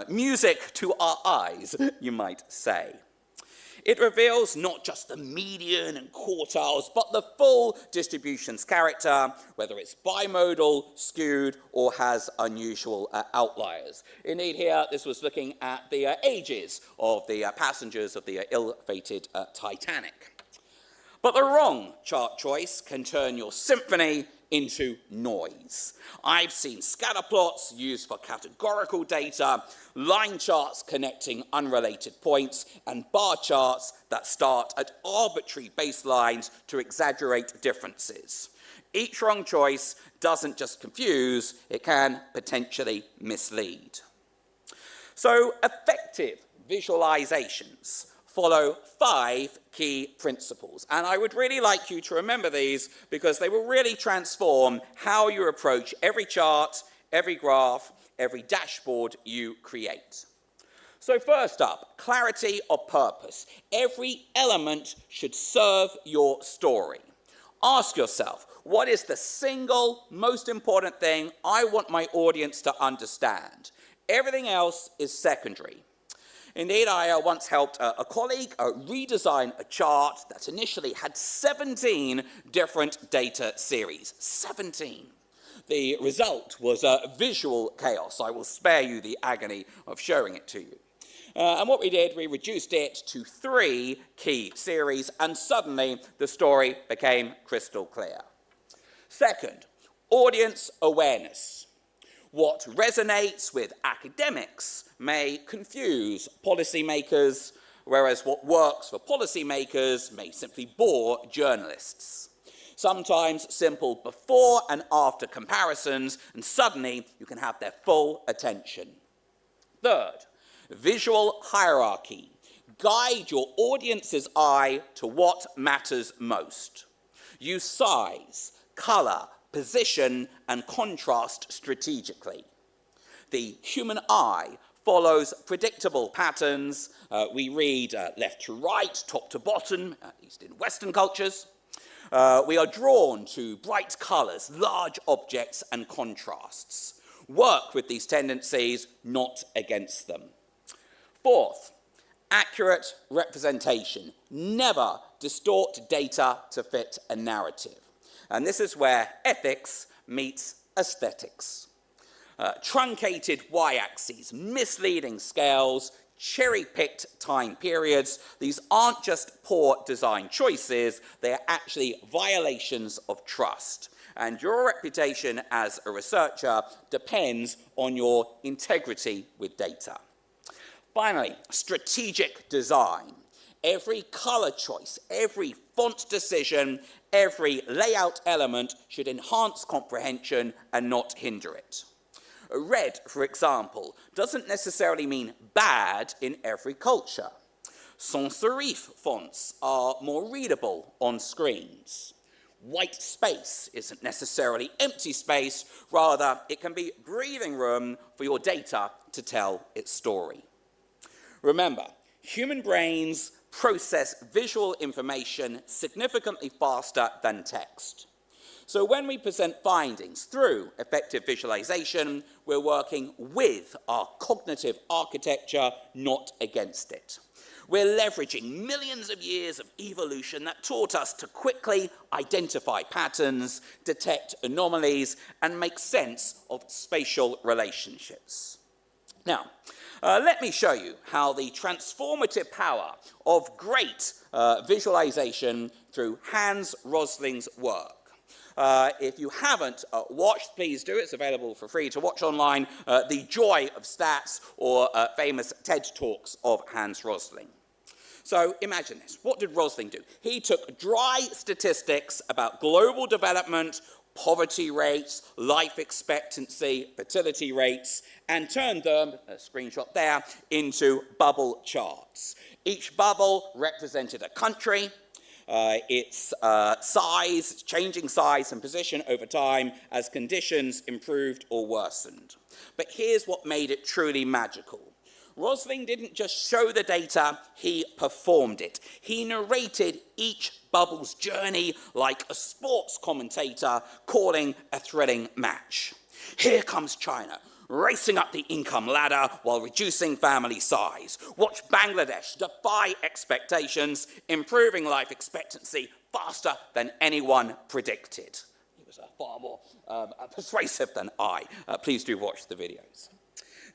Music to our eyes, you might say. It reveals not just the median and quartiles, but the full distribution's character, whether it's bimodal, skewed, or has unusual outliers. Indeed, here, this was looking at the ages of the passengers of the ill-fated Titanic. But the wrong chart choice can turn your symphony into noise. I've seen scatter plots used for categorical data, line charts connecting unrelated points, and bar charts that start at arbitrary baselines to exaggerate differences. each wrong choice doesn't just confuse, it can potentially mislead. So effective visualizations follow 5 key principles, and I would really like you to remember these because they will really transform how you approach every chart, every graph, every dashboard you create. So first up, clarity of purpose. Every element should serve your story. Ask yourself, what is the single most important thing I want my audience to understand? Everything else is secondary. Indeed, I once helped a colleague redesign a chart that initially had 17 different data series. 17. The result was visual chaos. I will spare you the agony of showing it to you. And what we did, we reduced it to 3 key series, and suddenly the story became crystal clear. Second, audience awareness. What resonates with academics may confuse policymakers, whereas what works for policymakers may simply bore journalists. Sometimes simple before and after comparisons, and suddenly you can have their full attention. Third, visual hierarchy. Guide your audience's eye to what matters most. Use size, color, position, and contrast strategically. The human eye follows predictable patterns. We read left to right, top to bottom, at least in Western cultures. We are drawn to bright colors, large objects, and contrasts. Work with these tendencies, not against them. Fourth, accurate representation. Never distort data to fit a narrative. And this is where ethics meets aesthetics. Truncated y-axes, misleading scales, cherry-picked time periods. These aren't just poor design choices, they are actually violations of trust. And your reputation as a researcher depends on your integrity with data. Finally, strategic design. Every color choice, every font decision, every layout element should enhance comprehension and not hinder it. Red, for example, doesn't necessarily mean bad in every culture. Sans serif fonts are more readable on screens. White space isn't necessarily empty space, rather it can be breathing room for your data to tell its story. Remember, human brains process visual information significantly faster than text. So when we present findings through effective visualization, we're working with our cognitive architecture, not against it. We're leveraging millions of years of evolution that taught us to quickly identify patterns, detect anomalies, and make sense of spatial relationships. Now, let me show you how the transformative power of great visualization through Hans Rosling's work. If you haven't watched, please do. It's available for free to watch online. The Joy of Stats, or famous TED Talks of Hans Rosling. So imagine this. What did Rosling do? He took dry statistics about global development, poverty rates, life expectancy, fertility rates, and turned them, a screenshot there, into bubble charts. Each bubble represented a country, its size, changing size and position over time as conditions improved or worsened. But here's what made it truly magical. Rosling didn't just show the data, he performed it. He narrated each bubble's journey like a sports commentator calling a thrilling match. Here comes China, racing up the income ladder while reducing family size. Watch Bangladesh defy expectations, improving life expectancy faster than anyone predicted. He was far more persuasive than I. Please do watch the videos.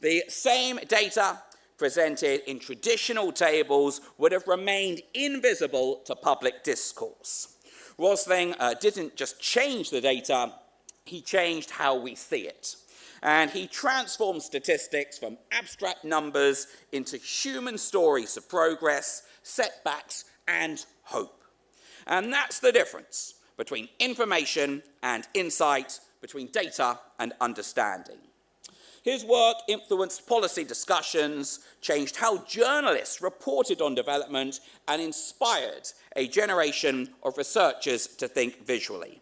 The same data presented in traditional tables would have remained invisible to public discourse. Rosling didn't just change the data, he changed how we see it. And he transformed statistics from abstract numbers into human stories of progress, setbacks, and hope. And that's the difference between information and insight, between data and understanding. His work influenced policy discussions, changed how journalists reported on development, and inspired a generation of researchers to think visually.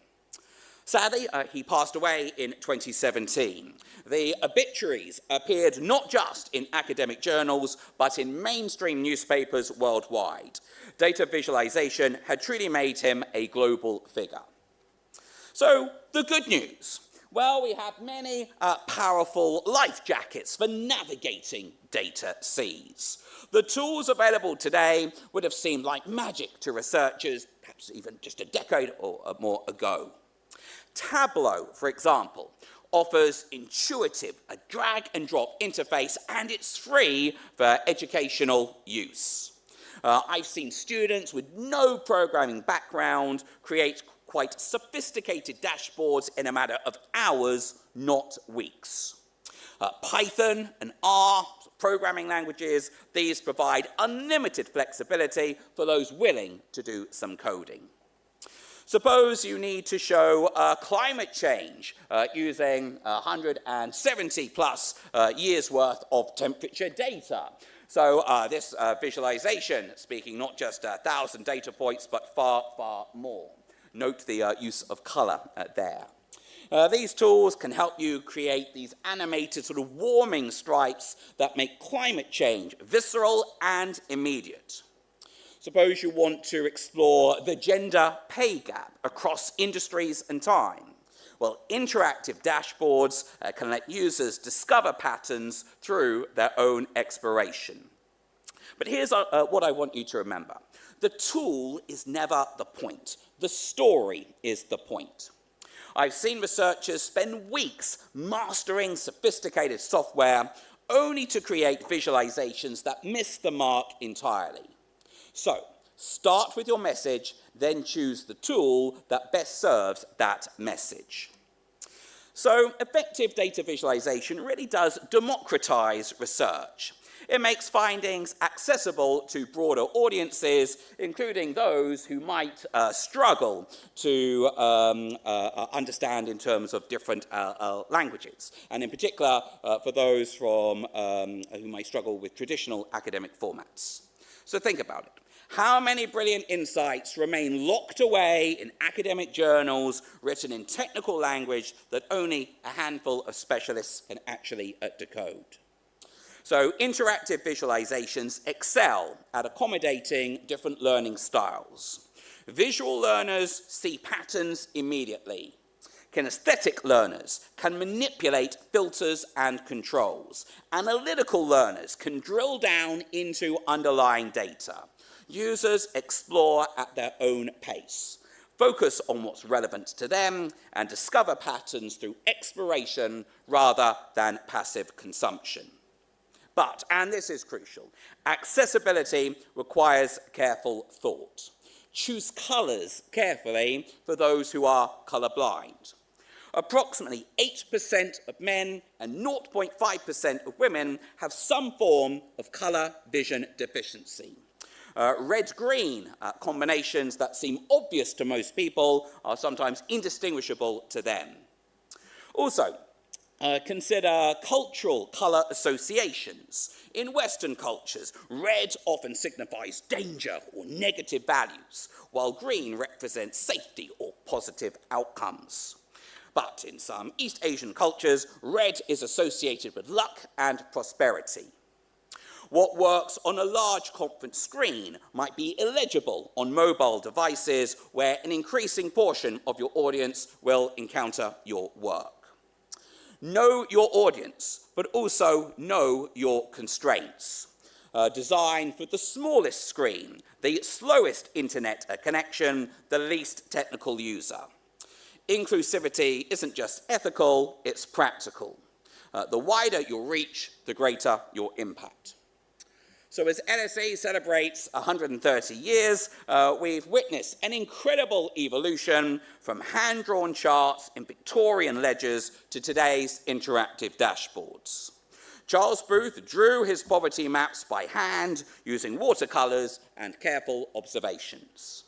Sadly, he passed away in 2017. The obituaries appeared not just in academic journals, but in mainstream newspapers worldwide. Data visualization had truly made him a global figure. So, the good news. Well, we have many powerful life jackets for navigating data seas. The tools available today would have seemed like magic to researchers, perhaps even just a decade or more ago. Tableau, for example, offers intuitive, a drag-and-drop interface, and it's free for educational use. I've seen students with no programming background create quite sophisticated dashboards in a matter of hours, not weeks. Python and R, programming languages, these provide unlimited flexibility for those willing to do some coding. Suppose you need to show climate change using 170 plus years worth of temperature data. So this visualization, speaking not just 1,000 data points, but far, far more. Note the use of color there. These tools can help you create these animated sort of warming stripes that make climate change visceral and immediate. Suppose you want to explore the gender pay gap across industries and time. Well, interactive dashboards can let users discover patterns through their own exploration. But here's what I want you to remember. The tool is never the point. The story is the point. I've seen researchers spend weeks mastering sophisticated software only to create visualizations that miss the mark entirely. So, start with your message, then choose the tool that best serves that message. So, effective data visualization really does democratize research. It makes findings accessible to broader audiences, including those who might struggle to understand in terms of different languages, and in particular for those who might struggle with traditional academic formats. So think about it. How many brilliant insights remain locked away in academic journals written in technical language that only a handful of specialists can actually decode? So interactive visualizations excel at accommodating different learning styles. Visual learners see patterns immediately. Kinesthetic learners can manipulate filters and controls. Analytical learners can drill down into underlying data. Users explore at their own pace, focus on what's relevant to them, and discover patterns through exploration rather than passive consumption. But, and this is crucial, accessibility requires careful thought. Choose colors carefully for those who are colorblind. Approximately 8% of men and 0.5% of women have some form of color vision deficiency. Red-green combinations that seem obvious to most people are sometimes indistinguishable to them. Also, consider cultural color associations. In Western cultures, red often signifies danger or negative values, while green represents safety or positive outcomes. But in some East Asian cultures, red is associated with luck and prosperity. What works on a large conference screen might be illegible on mobile devices where an increasing portion of your audience will encounter your work. Know your audience, but also know your constraints. Design for the smallest screen, the slowest internet connection, the least technical user. Inclusivity isn't just ethical, it's practical. The wider your reach, the greater your impact. So as LSE celebrates 130 years, we've witnessed an incredible evolution from hand-drawn charts in Victorian ledgers to today's interactive dashboards. Charles Booth drew his poverty maps by hand using watercolors and careful observations.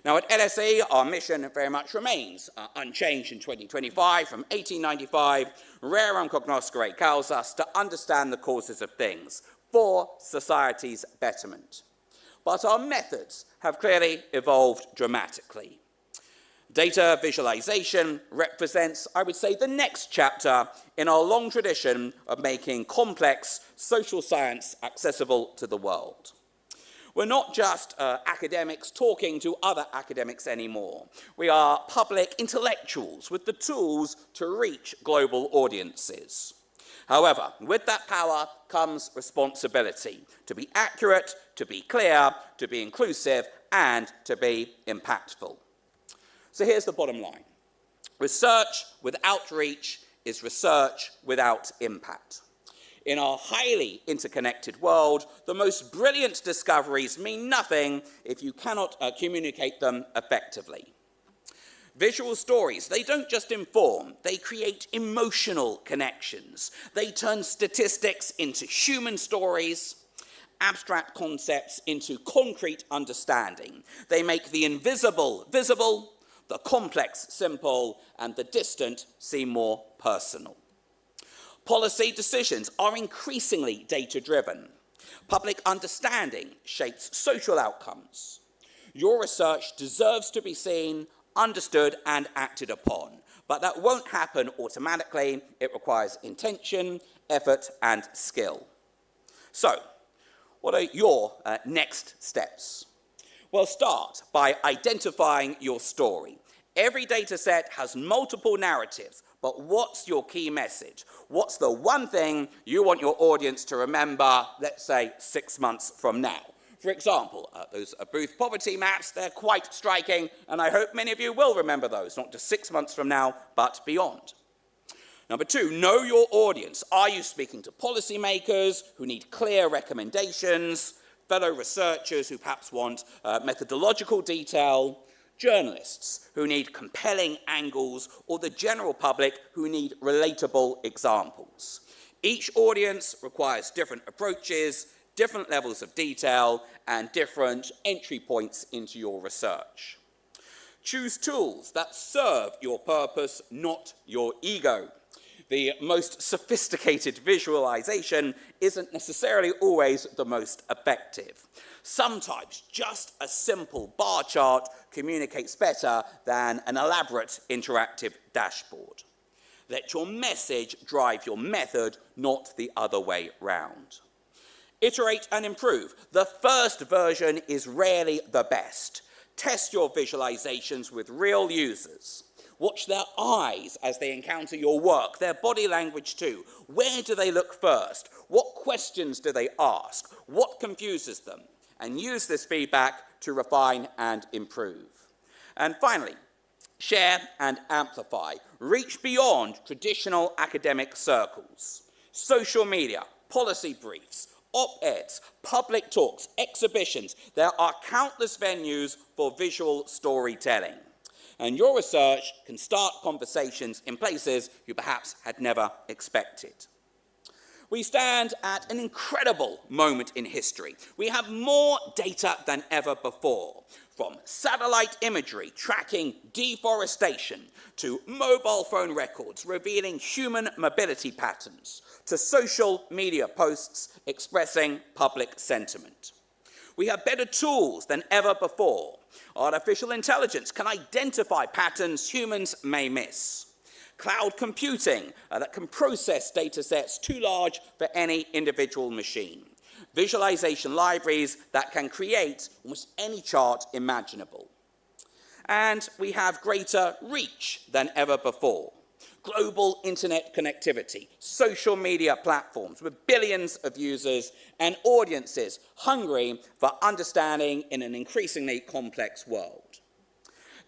Now, at LSE, our mission very much remains unchanged in 2025. From 1895, rerum cognoscere causas, to understand the causes of things for society's betterment. But our methods have clearly evolved dramatically. Data visualization represents, I would say, the next chapter in our long tradition of making complex social science accessible to the world. We're not just academics talking to other academics anymore. We are public intellectuals with the tools to reach global audiences. However, with that power comes responsibility to be accurate, to be clear, to be inclusive, and to be impactful. So here's the bottom line. Research without reach is research without impact. In our highly interconnected world, the most brilliant discoveries mean nothing if you cannot communicate them effectively. Visual stories, they don't just inform, they create emotional connections. They turn statistics into human stories, abstract concepts into concrete understanding. They make the invisible visible, the complex simple, and the distant seem more personal. Policy decisions are increasingly data-driven. Public understanding shapes social outcomes. Your research deserves to be seen, understood, and acted upon. But that won't happen automatically. It requires intention, effort, and skill. So, what are your next steps? Well, start by identifying your story. Every data set has multiple narratives, but what's your key message? What's the one thing you want your audience to remember, let's say, 6 months from now? For example, those booth poverty maps, they're quite striking, and I hope many of you will remember those, not just 6 months from now, but beyond. Number 2, know your audience. Are you speaking to policymakers who need clear recommendations, fellow researchers who perhaps want methodological detail, journalists who need compelling angles, or the general public who need relatable examples? Each audience requires different approaches, different levels of detail, and different entry points into your research. Choose tools that serve your purpose, not your ego. The most sophisticated visualization isn't necessarily always the most effective. Sometimes just a simple bar chart communicates better than an elaborate interactive dashboard. Let your message drive your method, not the other way round. Iterate and improve. The first version is rarely the best. Test your visualizations with real users. Watch their eyes as they encounter your work, their body language too. Where do they look first? What questions do they ask? What confuses them? And use this feedback to refine and improve. And finally, share and amplify. Reach beyond traditional academic circles. Social media, policy briefs, op-eds, public talks, exhibitions. There are countless venues for visual storytelling. And your research can start conversations in places you perhaps had never expected. We stand at an incredible moment in history. We have more data than ever before, from satellite imagery tracking deforestation, to mobile phone records revealing human mobility patterns, to social media posts expressing public sentiment. We have better tools than ever before. Artificial intelligence can identify patterns humans may miss. Cloud computing that can process data sets too large for any individual machine. Visualization libraries that can create almost any chart imaginable. And we have greater reach than ever before. Global internet connectivity, social media platforms with billions of users and audiences hungry for understanding in an increasingly complex world.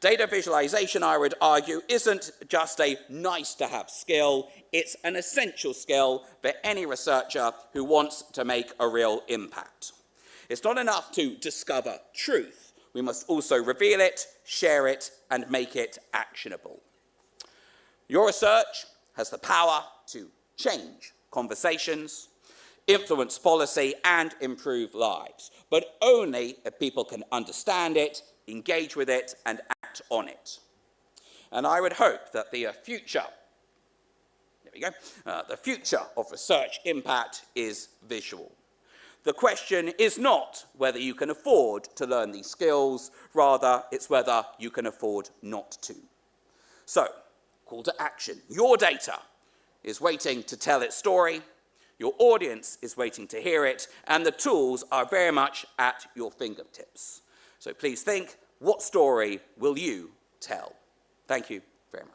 Data visualization, I would argue, isn't just a nice-to-have skill, it's an essential skill for any researcher who wants to make a real impact. It's not enough to discover truth. We must also reveal it, share it, and make it actionable. Your research has the power to change conversations, influence policy, and improve lives, but only if people can understand it, engage with it, and act on it. And I would hope that the future of research impact is visual. The question is not whether you can afford to learn these skills, rather it's whether you can afford not to. So, call to action. Your data is waiting to tell its story, your audience is waiting to hear it, and the tools are very much at your fingertips. So please think, what story will you tell? Thank you very much.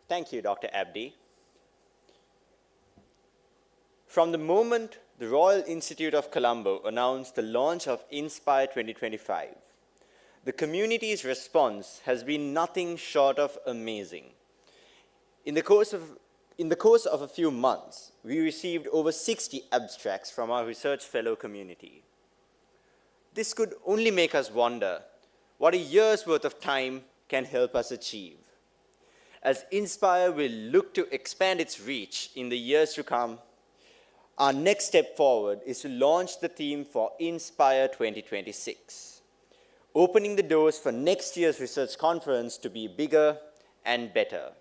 Thank you, Dr. Abdi. From the moment the Royal Institute of Colombo announced the launch of Inspire 2025, the community's response has been nothing short of amazing. In the course of a few months, we received over 60 abstracts from our research fellow community. This could only make us wonder what a year's worth of time can help us achieve. As Inspire will look to expand its reach in the years to come, our next step forward is to launch the theme for Inspire 2026, opening the doors for next year's research conference to be bigger and better.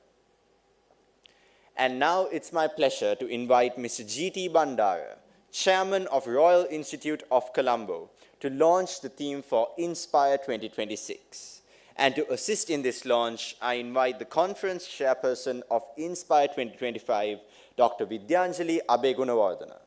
And now it's my pleasure to invite Mr. G.T. Bandara, Chairman of Royal Institute of Colombo, to launch the theme for Inspire 2026. And to assist in this launch, I invite the conference chairperson of Inspire 2025, Dr. Vidyanjali Abegunawardana.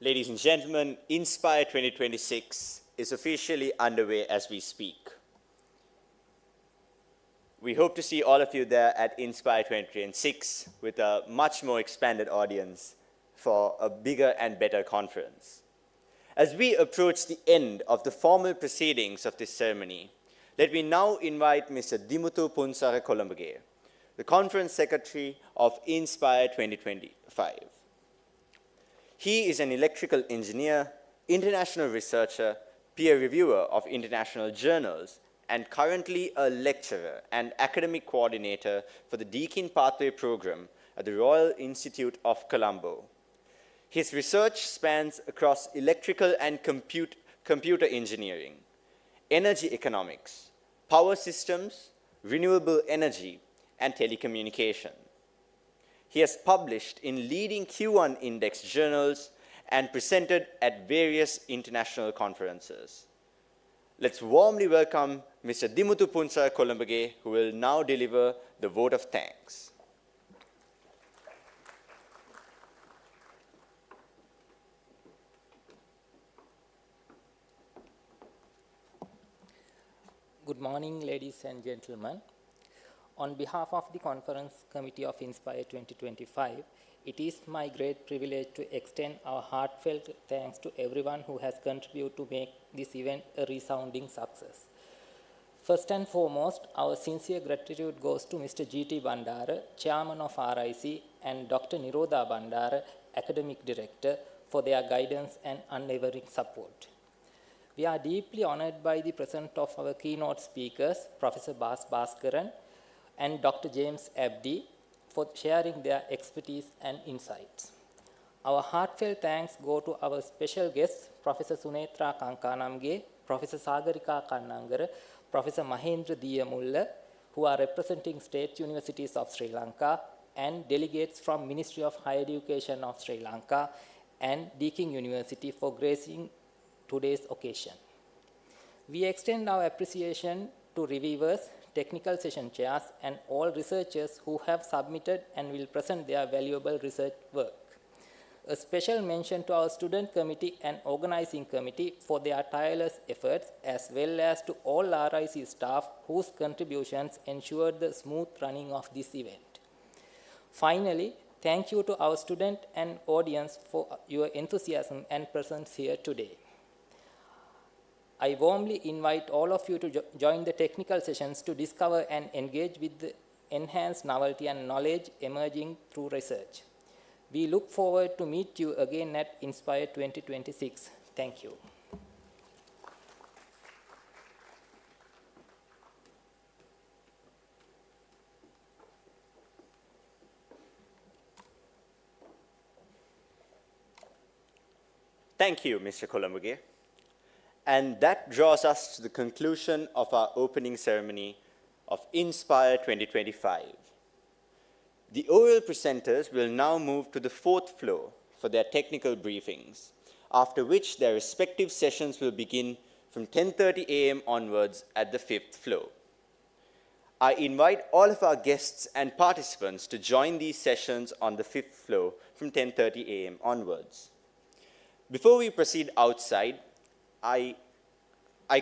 Ladies and gentlemen, Inspire 2026 is officially underway as we speak. We hope to see all of you there at Inspire 2026 with a much more expanded audience for a bigger and better conference. As we approach the end of the formal proceedings of this ceremony, let me now invite Mr. Dimutu Punsara Kolombage, the Conference Secretary of Inspire 2025. He is an electrical engineer, international researcher, peer reviewer of international journals, and currently a lecturer and academic coordinator for the Deakin Pathway Program at the Royal Institute of Colombo. His research spans across electrical and computer engineering, energy economics, power systems, renewable energy, and telecommunication. He has published in leading Q1 index journals and presented at various international conferences. Let's warmly welcome Mr. Dimutu Punsara Kolombage, who will now deliver the vote of thanks. Good morning, ladies and gentlemen. On behalf of the Conference Committee of Inspire 2025, it is my great privilege to extend our heartfelt thanks to everyone who has contributed to make this event a resounding success. First and foremost, our sincere gratitude goes to Mr. G.T. Bandara, Chairman of RIC, and Dr. Nirodha Bandara, Academic Director, for their guidance and unwavering support. We are deeply honored by the presence of our keynote speakers, Professor Bas Bhaskaran and Dr. James Abdi, for sharing their expertise and insights. Our heartfelt thanks go to our special guests, Professor Sunetra Kankanamge, Professor Sagarika Kannangara, Professor Mahendra Diyamulla, who are representing state universities of Sri Lanka, and delegates from Ministry of Higher Education of Sri Lanka and Deakin University for gracing today's occasion. We extend our appreciation to reviewers, technical session chairs, and all researchers who have submitted and will present their valuable research work. A special mention to our student committee and organizing committee for their tireless efforts, as well as to all RIC staff whose contributions ensured the smooth running of this event. Finally, thank you to our student and audience for your enthusiasm and presence here today. I warmly invite all of you to join the technical sessions to discover and engage with the enhanced novelty and knowledge emerging through research. We look forward to meet you again at Inspire 2026. Thank you. Thank you, Mr. Colombo. And that draws us to the conclusion of our opening ceremony of Inspire 2025. The oral presenters will now move to the fourth floor for their technical briefings, after which their respective sessions will begin from 10:30 a.m. onwards at the fifth floor. I invite all of our guests and participants to join these sessions on the fifth floor from 10:30 a.m. onwards. Before we proceed outside, I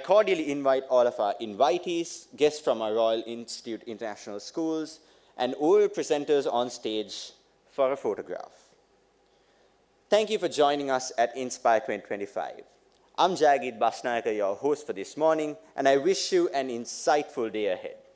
cordially invite all of our invitees, guests from our Royal Institute International Schools, and oral presenters on stage for a photograph. Thank you for joining us at Inspire 2025. I'm Jagit Basnayaka, your host for this morning, and I wish you an insightful day ahead.